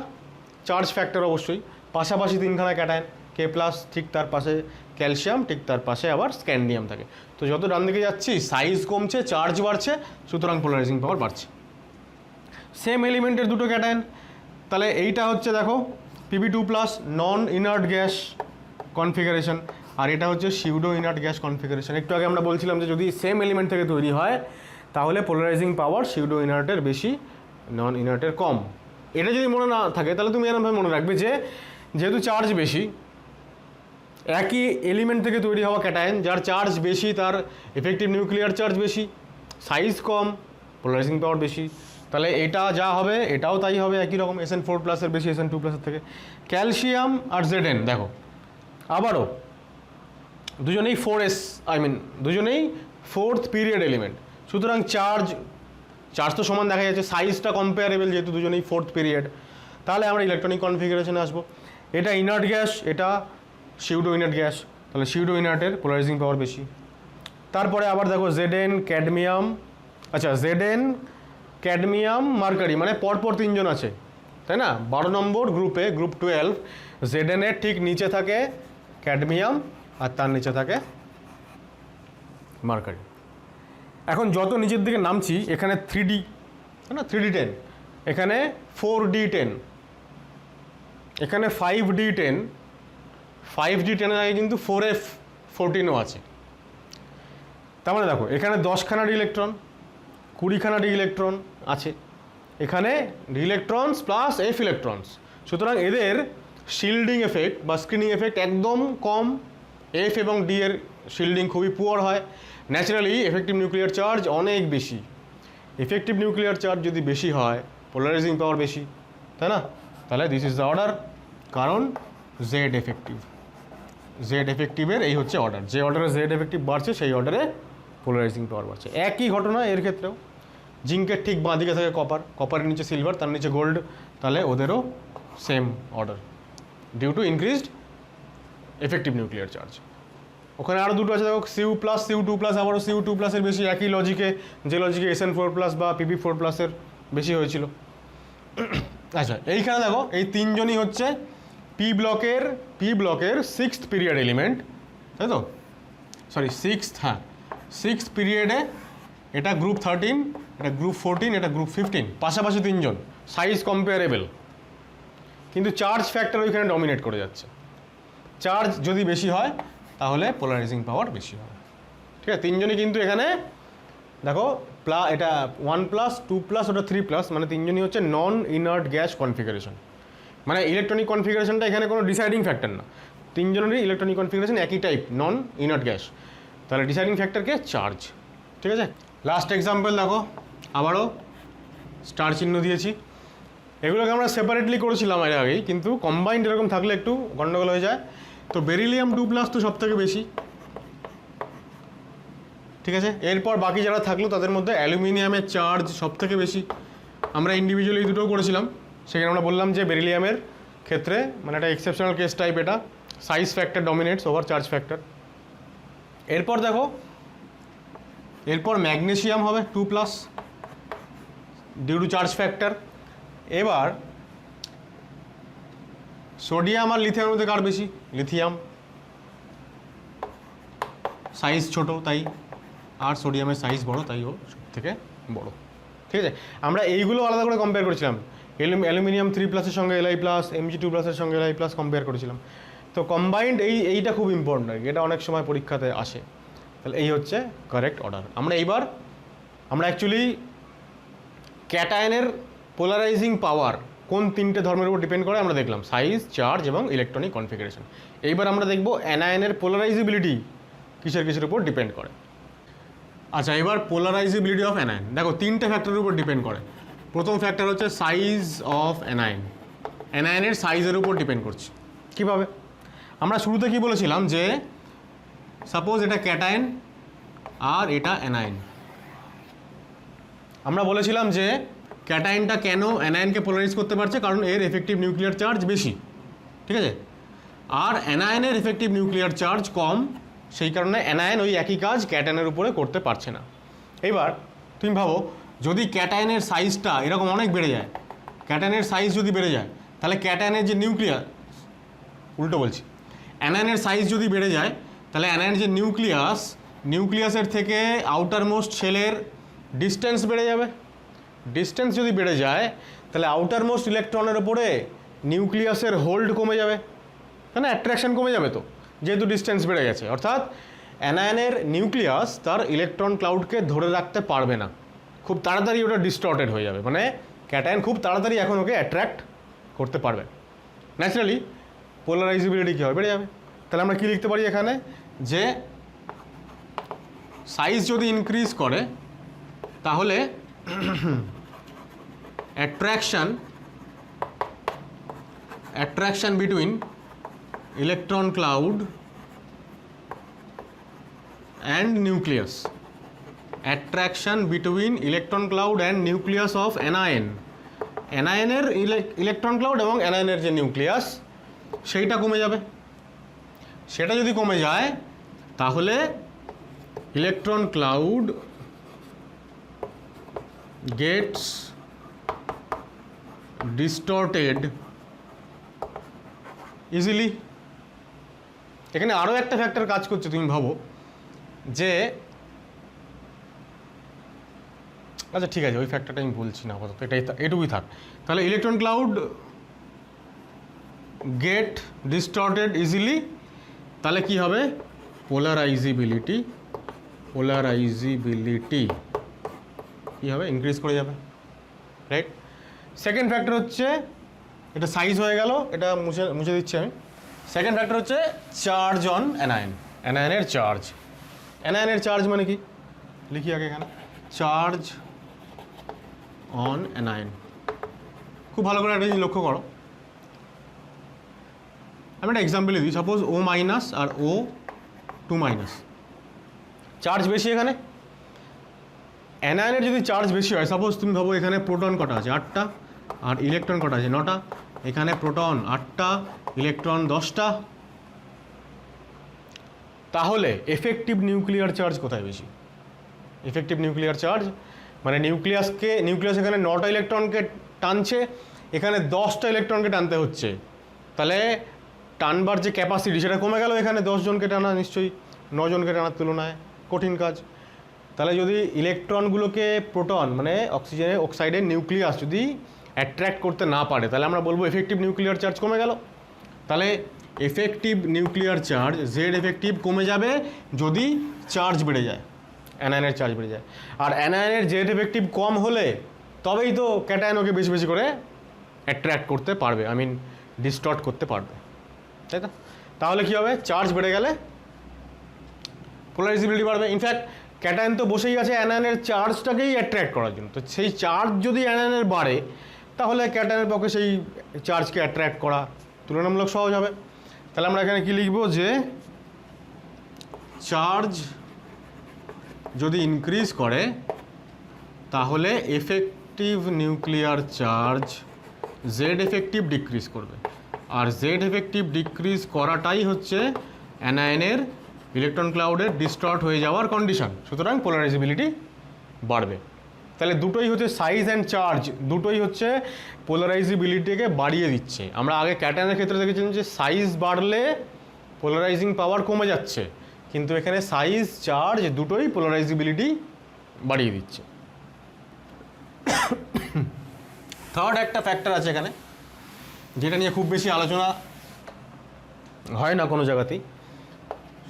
চার্জ ফ্যাক্টর অবশ্যই, পাশাপাশি 3খানা ক্যাটায়ন, K প্লাস, ঠিক তার পাশে ক্যালসিয়াম, ঠিক তার পাশে আবার স্ক্যান্ডিয়াম থাকে। তো যত ডান দিকে যাচ্ছি সাইজ কমছে, চার্জ বাড়ছে, সুতরাং পোলারাইজিং পাওয়ার বাড়ছে। সেম এলিমেন্টের দুটো ক্যাটায়ন, তাহলে এইটা হচ্ছে দেখো Pb2 plus non inert gas configuration, আর এটা হচ্ছে সিউডো ইনার্ট গ্যাস কনফিগারেশন। একটু আগে আমরা বলছিলাম যে যদি সেম এলিমেন্ট থেকে তৈরি হয় তাহলে পোলারাইজিং পাওয়ার সিউডো ইনার্টের বেশি, নন ইনার্টের কম। এটা যদি মনে না থাকে তাহলে তুমি এরকমভাবে মনে রাখবে যে যেহেতু চার্জ বেশি, একই এলিমেন্ট থেকে তৈরি হওয়া ক্যাটায়ন, যার চার্জ বেশি তার এফেক্টিভ নিউক্লিয়ার চার্জ বেশি, সাইজ কম, পোলারাইজিং পাওয়ার বেশি, তাহলে এটা যা হবে এটাও তাই হবে একই রকম, SN4+ বেশি SN2+ থেকে। ক্যালসিয়াম আর Zn দেখো আবারও দুজনেই 4s, দুজনেই 4th পিরিয়ড এলিমেন্ট, সুতরাং চার্জ তো সমান দেখা যাচ্ছে, সাইজটা কম্পেয়ারেবল যেহেতু দুজনেই 4th পিরিয়ড। তাহলে আমরা ইলেকট্রনিক কনফিগারেশনে আসবো। এটা ইনার্ট গ্যাস, এটা সিউডো ইনার্ট গ্যাস, তাহলে সিউডো ইনার্টের পোলারাইজিং পাওয়ার বেশি। তারপরে আবার দেখো Zn ক্যাডমিয়াম, আচ্ছা Zn ক্যাডমিয়াম মার্কারি, মানে পরপর তিনজন আছে তাই না, 12 নম্বর গ্রুপে, গ্রুপ 12, Zn এর ঠিক নিচে থাকে ক্যাডমিয়াম আর তার নিচে থাকে মার্কারি। এখন যত নিচের দিকে নামছি এখানে 3D, তাই না, 3D10, এখানে 4D10, এখানে 5D10, 5D10 এর আগে কিন্তু 4F14ও আছে। তার মানে দেখো এখানে 10খানা ইলেকট্রন, 20খানা ইলেকট্রন আছে, এখানে ইলেকট্রনস প্লাস F ইলেকট্রনস, সুতরাং এদের শিল্ডিং এফেক্ট বা স্ক্রিনিং এফেক্ট একদম কম। F এবং D এর শিল্ডিং খুবই পুয়ার হয়। ন্যাচারালি এফেক্টিভ নিউক্লিয়ার চার্জ অনেক বেশি। এফেক্টিভ নিউক্লিয়ার চার্জ যদি বেশি হয়, পোলারাইজিং পাওয়ার বেশি, তাই না, তাহলে দিস ইজ দ্য অর্ডার, কারণ Z এফেক্টিভের এই হচ্ছে অর্ডার, যে অর্ডারে Z এফেক্টিভ বাড়ছে সেই অর্ডারে পোলারাইজিং পাওয়ার বাড়ছে। একই ঘটনা এর ক্ষেত্রেও, জিঙ্কের ঠিক বাঁ দিকে থাকে কপার, কপারের নিচে সিলভার, তার নিচে গোল্ড, তাহলে ওদেরও same order due to increased effective nuclear charge. ওখানে আরও দুটো আছে দেখো, Cu+, Cu2+, আবারও Cu2+ এর বেশি, একই লজিকে, যে লজিকে SN4+ বা Pp4+ এর বেশি হয়েছিল। আচ্ছা এইখানে দেখো এই তিনজনই হচ্ছে পি ব্লকের 6th পিরিয়ড এলিমেন্ট, তাই তো, সরি 6th পিরিয়ডে, এটা গ্রুপ 13, এটা গ্রুপ 14, এটা গ্রুপ 15, পাশাপাশি তিনজন, সাইজ কম্পেয়ারেবল, কিন্তু চার্জ ফ্যাক্টর ওইখানে ডমিনেট করে যাচ্ছে। চার্জ যদি বেশি হয় তাহলে পোলারাইজিং পাওয়ার বেশি হবে। ঠিক আছে, তিনজনই কিন্তু এখানে দেখো এটা 1+, 2+, ওটা 3+, মানে তিনজনই হচ্ছে নন ইনার্ট গ্যাস কনফিগারেশন, মানে ইলেকট্রনিক কনফিগারেশনটা এখানে কোনো ডিসাইডিং ফ্যাক্টর না, তিনজনেরই ইলেকট্রনিক কনফিগারেশন একই টাইপ, নন ইনার্ট গ্যাস, তাহলে ডিসাইডিং ফ্যাক্টরকে চার্জ। ঠিক আছে, লাস্ট এক্সাম্পল দেখো, আবারও স্টার চিহ্ন দিয়েছি, এগুলোকে আমরা সেপারেটলি করেছিলাম এর আগেই, কিন্তু কম্বাইন্ড এরকম থাকলে একটু গন্ডগোল হয়ে যায়। তো বেরিলিয়াম 2+ তো সব থেকে বেশি, ঠিক আছে, এরপর বাকি যারা থাকলো তাদের মধ্যে অ্যালুমিনিয়ামের চার্জ সব থেকে বেশি। আমরা ইন্ডিভিজুয়ালি দুটোও করেছিলাম, সেখানে আমরা বললাম যে বেরিলিয়ামের ক্ষেত্রে মানে একটা এক্সেপশনাল কেস টাইপ, এটা size factor dominates over charge factor. এরপর দেখো, এরপর ম্যাগনেসিয়াম হবে 2+ ডিউ টু চার্জ ফ্যাক্টর। এবার সোডিয়াম আর লিথিয়ামের মধ্যে কার বেশি? লিথিয়াম, সাইজ ছোট তাই, আর সোডিয়ামের সাইজ বড় তাই ও সব থেকে বড়। ঠিক আছে, আমরা এইগুলো আলাদা করে কম্পেয়ার করেছিলাম, অ্যালুমিনিয়াম 3+ এর সঙ্গে Li+, Mg2+ এর সঙ্গে Li+ কম্পেয়ার করেছিলাম। তো কম্বাইন্ড এইটা খুব ইম্পর্টেন্ট, এটা অনেক সময় পরীক্ষাতে আসে। তাহলে এই হচ্ছে কারেক্ট অর্ডার। আমরা অ্যাকচুয়ালি ক্যাটায়নের পোলারাইজিং পাওয়ার কোন তিনটে ধর্মের উপর ডিপেন্ড করে আমরা দেখলাম, সাইজ, চার্জ এবং ইলেকট্রনিক কনফিগারেশন। এইবার আমরা দেখব অ্যানায়নের পোলারাইজিবিলিটি কিসের উপর ডিপেন্ড করে। আচ্ছা, এবার পোলারাইজিবিলিটি অফ অ্যানায়ন দেখো তিনটে ফ্যাক্টরের উপর ডিপেন্ড করে। প্রথম ফ্যাক্টর হচ্ছে সাইজ অফ অ্যানায়ন, অ্যানায়নের সাইজের উপর ডিপেন্ড করছে। কীভাবে? আমরা শুরুতে কি বলেছিলাম যে সাপোজ এটা ক্যাটায়ন আর এটা অ্যানায়ন, আমরা বলেছিলাম যে ক্যাটায়নটা কেন অ্যানায়নকে পোলারাইজ করতে পারছে, কারণ এর এফেক্টিভ নিউক্লিয়ার চার্জ বেশি, ঠিক আছে, আর অ্যানায়নের এফেক্টিভ নিউক্লিয়ার চার্জ কম, সেই কারণে অ্যানায়ন ওই একই কাজ ক্যাটায়নের উপরে করতে পারছে না। এবার তুমি ভাবো যদি ক্যাটায়নের সাইজটা এরকম অনেক বেড়ে যায়, ক্যাটায়নের সাইজ যদি বেড়ে যায়, তাহলে ক্যাটায়নের যে অ্যানায়নের সাইজ যদি বেড়ে যায়, তাহলে অ্যানায়নের যে নিউক্লিয়াসের থেকে আউটার মোস্ট শেলের ডিস্টেন্স বেড়ে যাবে। ডিস্টেন্স যদি বেড়ে যায় তাহলে আউটার মোস্ট ইলেকট্রনের ওপরে নিউক্লিয়াসের হোল্ড কমে যাবে, তাই না, অ্যাট্রাকশন কমে যাবে, তো যেহেতু ডিস্টেন্স বেড়ে গেছে, অর্থাৎ অ্যানায়নের নিউক্লিয়াস তার ইলেকট্রন ক্লাউডকে ধরে রাখতে পারবে না, খুব তাড়াতাড়ি ওটা ডিস্টর্টেড হয়ে যাবে, মানে ক্যাটায়ন খুব তাড়াতাড়ি এখন ওকে অ্যাট্রাক্ট করতে পারবে। ন্যাচারালি পোলারাইজিবিলিটি কী হবে? বেড়ে যাবে। তাহলে আমরা কী লিখতে পারি এখানে, যে সাইজ যদি ইনক্রিজ করে তাহলে attraction between electron cloud and nucleus, attraction between electron cloud and nucleus of anion, অ্যানায়নের ইলেকট্রন ক্লাউড এবং অ্যানায়নের যে নিউক্লিয়াস সেইটা কমে যাবে। সেটা যদি কমে যায় তাহলে electron cloud gets distorted easily. এখানে আরও একটা ফ্যাক্টর কাজ করছে, তুমি ভাবো যে আচ্ছা ঠিক আছে ওই ফ্যাক্টরটা আমি বলছি না আপাতত, এটুকুই থাক। তাহলে electron cloud get distorted easily, তাহলে কি হবে পোলারাইজিবিলিটি কি হবে ইনক্রিজ করে যাবে, রাইট। সেকেন্ড ফ্যাক্টর হচ্ছে, এটা সাইজ হয়ে গেল, এটা মুছে দিচ্ছি আমি। সেকেন্ড ফ্যাক্টর হচ্ছে চার্জ অন অ্যানায়ন, অ্যানায়নের চার্জ। অ্যানায়নের চার্জ মানে কি লিখি আগে এখানে, চার্জ অন অ্যানায়ন। খুব ভালো করে একটা জিনিস লক্ষ্য করো, আমি একটা এক্সাম্পল দিই। সাপোজ O মাইনাস আর O2 মাইনাস, চার্জ বেশি এখানে। অ্যানায়নের যদি চার্জ বেশি হয়, সাপোজ তুমি ভাবো এখানে প্রোটন কটা আছে 8টা আর ইলেকট্রন কটা আছে 9টা, এখানে প্রোটন 8টা ইলেকট্রন 10টা, তাহলে এফেক্টিভ নিউক্লিয়ার চার্জ কোথায় বেশি? এফেক্টিভ নিউক্লিয়ার চার্জ মানে নিউক্লিয়াস এখানে 9টা ইলেকট্রনকে টানছে, এখানে 10টা ইলেকট্রনকে টানতে হচ্ছে, তাহলে টানবার যে ক্যাপাসিটি সেটা কমে গেল। এখানে 10 জনকে টানা নিশ্চয়ই 9 জনকে টানার তুলনায় কঠিন কাজ। তাহলে যদি ইলেকট্রনগুলোকে প্রোটন মানে অক্সাইডের নিউক্লিয়াস যদি অ্যাট্রাক্ট করতে না পারে, তাহলে আমরা বলবো এফেক্টিভ নিউক্লিয়ার চার্জ কমে গেল। তাহলে effective nuclear charge Z effective কমে যাবে যদি চার্জ বেড়ে যায়, অ্যানায়নের চার্জ বেড়ে যায়। আর অ্যানায়নের জেড এফেক্টিভ কম হলে তবেই তো ক্যাটায়ন ওকে বেশি বেশি করে অ্যাট্রাক্ট করতে পারবে, ডিস্টর্ট করতে পারবে, তাই তো? তাহলে কী হবে, চার্জ বেড়ে গেলে পোলারাইজিবিলিটি বাড়বে। ইনফ্যাক্ট ক্যাটায়ন তো বসেই আছে অ্যানায়নের চার্জটাকেই অ্যাট্রাক্ট করার জন্য, তো সেই চার্জ যদি অ্যানায়নের বাড়ে তাহলে ক্যাটায়নের পক্ষে সেই চার্জকে অ্যাট্রাক্ট করা তুলনামূলক সহজ হবে। তাহলে আমরা এখানে কি লিখব, যে চার্জ যদি ইনক্রিজ করে তাহলে effective nuclear charge Z effective decrease করবে, আর জেড এফেক্টিভ ডিক্রিজ করাটাই হচ্ছে অ্যানায়নের ইলেকট্রন ক্লাউডের ডিস্টর্ট হয়ে যাওয়ার কন্ডিশন। সুতরাং পোলারাইজিবিলিটি বাড়বে। তাহলে দুটোই হচ্ছে সাইজ অ্যান্ড চার্জ, দুটোই হচ্ছে পোলারাইজিবিলিটিকে বাড়িয়ে দিচ্ছে। আমরা আগে ক্যাটায়নের ক্ষেত্রে দেখেছিলাম যে সাইজ বাড়লে পোলারাইজিং পাওয়ার কমে যাচ্ছে, কিন্তু এখানে সাইজ চার্জ দুটোই পোলারাইজিবিলিটি বাড়িয়ে দিচ্ছে। থার্ড একটা ফ্যাক্টর আছে এখানে, যেটা নিয়ে খুব বেশি আলোচনা হয় না কোনো জায়গাতেই,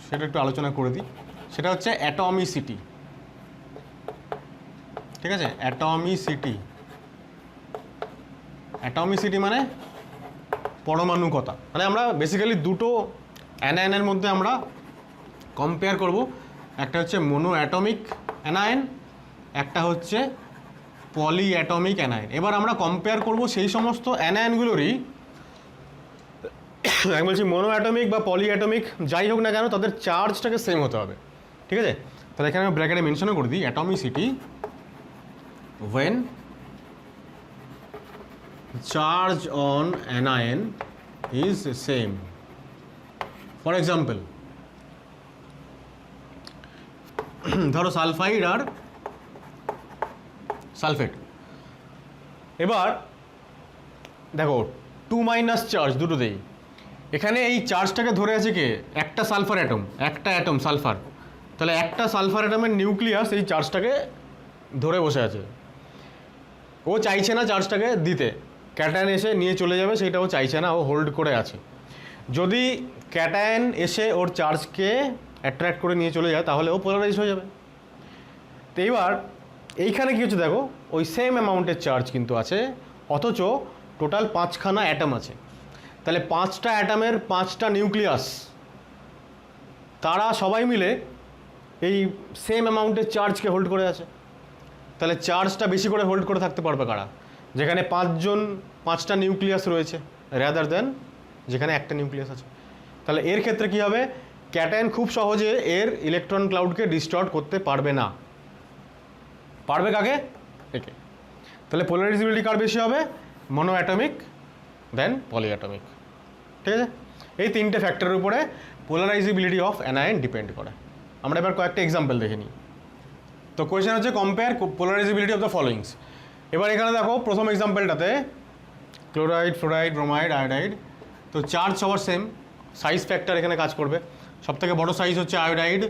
সেটা একটু আলোচনা করে দিই। সেটা হচ্ছে অ্যাটমিসিটি। ঠিক আছে, অ্যাটমিসিটি মানে পরমাণুকতা। মানে আমরা বেসিক্যালি দুটো অ্যানায়নের মধ্যে আমরা কম্পেয়ার করব, একটা হচ্ছে মোনো অ্যাটমিক অ্যানায়ন, একটা হচ্ছে পলি অ্যাটমিক অ্যানায়ন। এবার আমরা কম্পেয়ার করব সেই সমস্ত অ্যানায়নগুলোরই, আমি বলছি মোনো অ্যাটমিক বা পলি অ্যাটমিক যাই হোক না কেন, তাদের চার্জটাকে সেম হতে হবে। ঠিক আছে, তাহলে এখানে আমি ব্র্যাকেটে মেনশনও করে দিই অ্যাটমিসিটি when charge on anion is same. For example, ধরো সালফাইড আর সালফেট। এবার দেখো 2 মাইনাস চার্জ দুটোতেই, এখানে এই চার্জটাকে ধরে আছে কে, একটা সালফার অ্যাটম, একটা অ্যাটম সালফার। তাহলে একটা সালফার অ্যাটমের নিউক্লিয়াস এই চার্জটাকে ধরে বসে আছে, ও চাইছে না চার্জটাকে দিতে, ক্যাটায়ন এসে নিয়ে চলে যাবে সেটা ও চাইছে না, ও হোল্ড করে আছে। যদি ক্যাটায়ন এসে ওর চার্জকে অ্যাট্রাক্ট করে নিয়ে চলে যায় তাহলে ও পোলারাইজ হয়ে যাবে। তো এইবার এইখানে কী হচ্ছে দেখো, ওই সেম অ্যামাউন্টের চার্জ কিন্তু আছে, অথচ টোটাল 5খানা অ্যাটম আছে। তাহলে 5টা অ্যাটমের 5টা নিউক্লিয়াস, তারা সবাই মিলে এই সেম অ্যামাউন্টের চার্জকে হোল্ড করে আছে। তাহলে চার্জটা বেশি করে হোল্ড করে থাকতে পারবে কারা? যেখানে পাঁচটা নিউক্লিয়াস রয়েছে র্যাদার দেন যেখানে একটা নিউক্লিয়াস আছে। তাহলে এর ক্ষেত্রে কী হবে, ক্যাটায়ন খুব সহজে এর ইলেকট্রন ক্লাউডকে ডিস্টর্ট করতে পারবে না। পারবে কাকে? একে। তাহলে পোলারাইজেবিলিটি কার বেশি হবে? মনো অ্যাটমিক দেন পলিঅ্যাটমিক। ঠিক আছে, এই তিনটে ফ্যাক্টরের উপরে পোলারাইজেবিলিটি অফ অ্যানায়ন ডিপেন্ড করে। আমরা এবার কয়েকটা এক্সাম্পল দেখে নিই। তো কোয়েশ্চেন হচ্ছে কম্পেয়ার পোলারাইজেবিলিটি অফ দ্য ফলোয়িংস। এবার এখানে দেখো প্রথম এক্সাম্পলটাতে ক্লোরাইড, ফ্লোরাইড, ব্রোমাইড, আয়োডাইড, তো চার্জ সবার সেম, সাইজ ফ্যাক্টর এখানে কাজ করবে। সবথেকে বড় সাইজ হচ্ছে আয়োডাইড,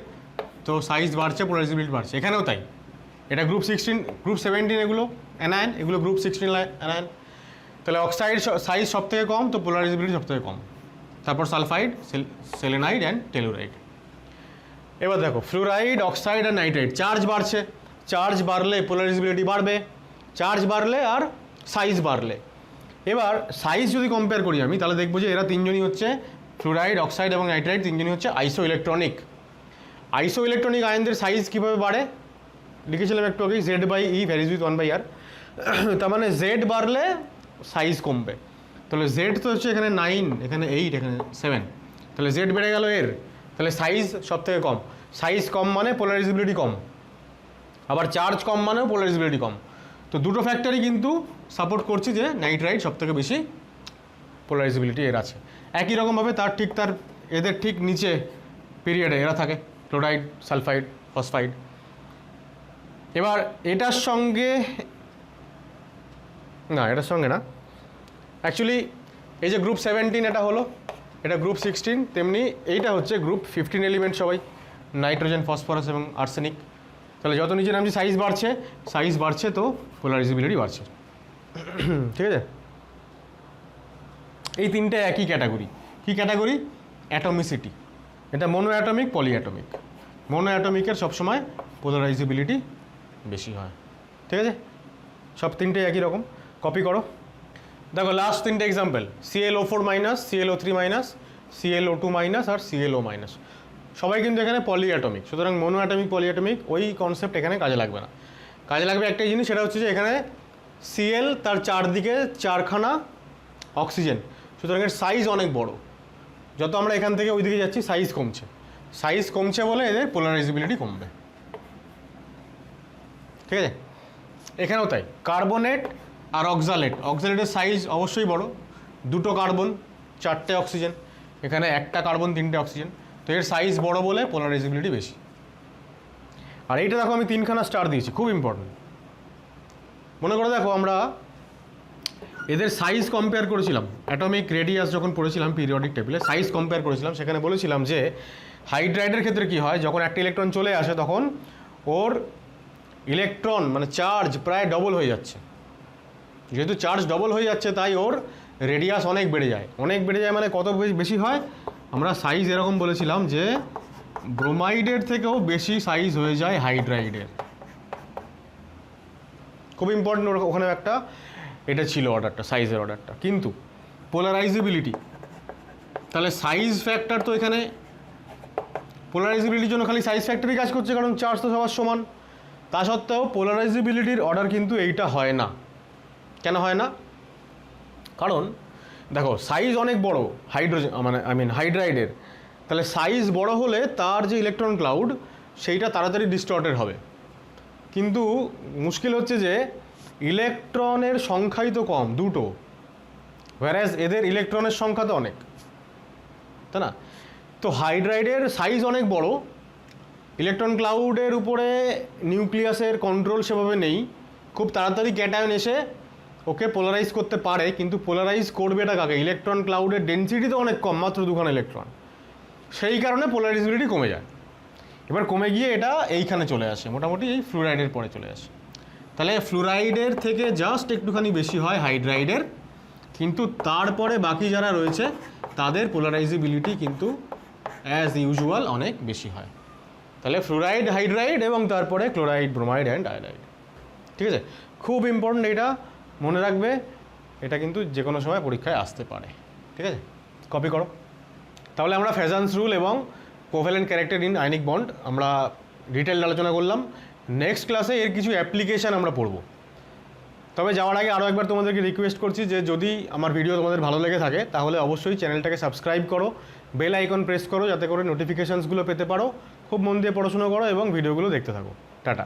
তো সাইজ বাড়ছে, পোলারাইজেবিলিটি বাড়ছে। এখানেও তাই, এটা গ্রুপ 17 এগুলো অ্যানায়ন, এগুলো গ্রুপ 16 অ্যানায়ন। তাহলে অক্সাইড সাইজ সবথেকে কম, তো পোলারাইজেবিলিটি সবথেকে কম। তারপর সালফাইড, সেলেনাইড অ্যান্ড টেলুরাইড। এবার দেখো ফ্লুরাইড, অক্সাইড আর নাইট্রাইড, চার্জ বাড়ছে, চার্জ বাড়লে পোলারাইজেবিলিটি বাড়বে, চার্জ বাড়লে আর সাইজ বাড়লে। এবার সাইজ যদি কম্পেয়ার করি আমি, তাহলে দেখবো যে এরা তিনজনই হচ্ছে ফ্লুরাইড, অক্সাইড এবং নাইট্রাইড তিনজনই হচ্ছে আইসো ইলেকট্রনিক। আইসো ইলেকট্রনিক আয়নদের সাইজ কীভাবে বাড়ে লিখেছিলাম একটু আগেই, Z/E ভ্যারিজ উইথ 1/R। তার মানে জেড বাড়লে সাইজ কমবে। তাহলে জেড তো হচ্ছে এখানে 9, এখানে 8, এখানে 7, তাহলে জেড বেড়ে গেল এর, তাহলে সাইজ সব থেকে কম। সাইজ কম মানে পোলারাইজেবিলিটি কম, আবার চার্জ কম মানেও পোলারাইজেবিলিটি কম। তো দুটো ফ্যাক্টরই কিন্তু সাপোর্ট করছে যে নাইট্রাইড সব থেকে বেশি পোলারাইজেবিলিটি এর আছে। একই রকমভাবে তার এদের ঠিক নিচে পিরিয়ডে এরা থাকে, ক্লোরাইড, সালফাইড, ফসফাইড। এবার এটার সঙ্গে না, অ্যাকচুয়ালি এই যে গ্রুপ 17 এটা হলো, এটা গ্রুপ 16, তেমনি এইটা হচ্ছে গ্রুপ 15 এলিমেন্ট সবাই, নাইট্রোজেন, ফসফরাস এবং আর্সেনিক। তাহলে যত নিচে নামছি সাইজ বাড়ছে, তো পোলারাইজেবিলিটি বাড়ছে। ঠিক আছে, এই তিনটে একই ক্যাটাগরি। কী ক্যাটাগরি? অ্যাটমিসিটি। এটা মনো অ্যাটমিক, পলিঅ্যাটমিক। মনো অ্যাটমিকের সবসময় পোলারাইজেবিলিটি বেশি হয়। ঠিক আছে, সব তিনটে একই রকম। কপি করো, দেখো লাস্ট তিনটে এক্সাম্পল, ClO4-, ClO3-, ClO2- আর ClO-। সবাই কিন্তু এখানে পলিঅ্যাটমিক, সুতরাং মনো অ্যাটমিক, পলিঅ্যাটমিক ওই কনসেপ্ট এখানে কাজে লাগবে না। কাজে লাগবে একটাই জিনিস, সেটা হচ্ছে যে এখানে Cl তার চারদিকে 4খানা অক্সিজেন, সুতরাং এর সাইজ অনেক বড়। যত আমরা এখান থেকে ওইদিকে যাচ্ছি সাইজ কমছে বলে এদের পোলারাইজেবিলিটি কমবে। ঠিক আছে, এখানেও তাই, কার্বনেট আর অক্সালেটের সাইজ অবশ্যই বড়, 2টো কার্বন 4টে অক্সিজেন, এখানে 1টা কার্বন 3টে অক্সিজেন, তো এর সাইজ বড় বলে পোলারাইজেবিলিটি বেশি। আর এইটা দেখো আমি 3খানা স্টার দিয়েছি, খুব ইম্পর্টেন্ট। মনে করে দেখো আমরা এদের সাইজ কম্পেয়ার করেছিলাম, অ্যাটমিক রেডিয়াস যখন পড়েছিলাম পিরিয়ডিক টেবিলে, সাইজ কম্পেয়ার করেছিলাম। সেখানে বলেছিলাম যে হাইড্রাইডের ক্ষেত্রে কি হয়, যখন একটা ইলেকট্রন চলে আসে তখন ওর ইলেকট্রন মানে চার্জ প্রায় ডবল হয়ে যাচ্ছে। যেহেতু চার্জ ডবল হয়ে যাচ্ছে তাই ওর রেডিয়াস অনেক বেড়ে যায় মানে কত বেশি হয়, আমরা সাইজ এরকম বলেছিলাম যে ব্রোমাইডের থেকেও বেশি সাইজ হয়ে যায় হাইড্রাইডের। খুব ইম্পর্টেন্ট, ওখানে একটা এটা ছিল অর্ডারটা, সাইজের অর্ডারটা। কিন্তু পোলারাইজেবিলিটি, তাহলে সাইজ ফ্যাক্টর তো এখানে পোলারাইজেবিলিটির জন্য খালি সাইজ ফ্যাক্টরই কাজ করছে, কারণ চার্জ তো সবার সমান। তা সত্ত্বেও পোলারাইজেবিলিটির অর্ডার কিন্তু এইটা হয় না। কেন হয় না? কারণ দেখো সাইজ অনেক বড় হাইড্রাইডের, তাহলে সাইজ বড় হলে তার যে ইলেকট্রন ক্লাউড সেইটা তাড়াতাড়ি ডিস্টর্টেড হবে। কিন্তু মুশকিল হচ্ছে যে ইলেকট্রনের সংখ্যাই তো কম, 2টো, whereas এদের ইলেকট্রনের সংখ্যা তো অনেক, তাই না? তো হাইড্রাইডের সাইজ অনেক বড়, ইলেকট্রন ক্লাউডের উপরে নিউক্লিয়াসের কন্ট্রোল সেভাবে নেই, খুব তাড়াতাড়ি ক্যাটায়ন এসে ওকে পোলারাইজ করতে পারে, কিন্তু পোলারাইজ করবে এটা কাকে? ইলেকট্রন ক্লাউডের ডেনসিটি তো অনেক কম, মাত্র 2খানা ইলেকট্রন, সেই কারণে পোলারাইজেবিলিটি কমে যায়। এবার কমে গিয়ে এটা এইখানে চলে আসে, মোটামুটি এই ফ্লুরাইডের পরে চলে আসে। তাহলে ফ্লুরাইডের থেকে জাস্ট একটুখানি বেশি হয় হাইড্রাইডের, কিন্তু তারপরে বাকি যারা রয়েছে তাদের পোলারাইজেবিলিটি কিন্তু অ্যাজ ইউজুয়াল অনেক বেশি হয়। তাহলে ফ্লুরাইড, হাইড্রাইড এবং তারপরে ক্লোরাইড, ব্রোমাইড অ্যান্ড আয়োডাইড। ঠিক আছে, খুব ইম্পর্টেন্ট, এটা মনে রাখবে, এটা কিন্তু যে কোনো সময় পরীক্ষায় আসতে পারে। ঠিক আছে, কপি করো। তাহলে আমরা ফেজান্স রুল এবং covalent character in ionic bond আমরা ডিটেইলড আলোচনা করলাম। নেক্সট ক্লাসে এর কিছু অ্যাপ্লিকেশান আমরা পড়ব। তবে যাওয়ার আগে আরও একবার তোমাদেরকে রিকোয়েস্ট করছি যে যদি আমার ভিডিও তোমাদের ভালো লেগে থাকে তাহলে অবশ্যই চ্যানেলটাকে সাবস্ক্রাইব করো, বেল আইকন প্রেস করো যাতে করে নোটিফিকেশানসগুলো পেতে পারো। খুব মন দিয়ে পড়াশোনা করো এবং ভিডিওগুলো দেখতে থাকো। টাটা।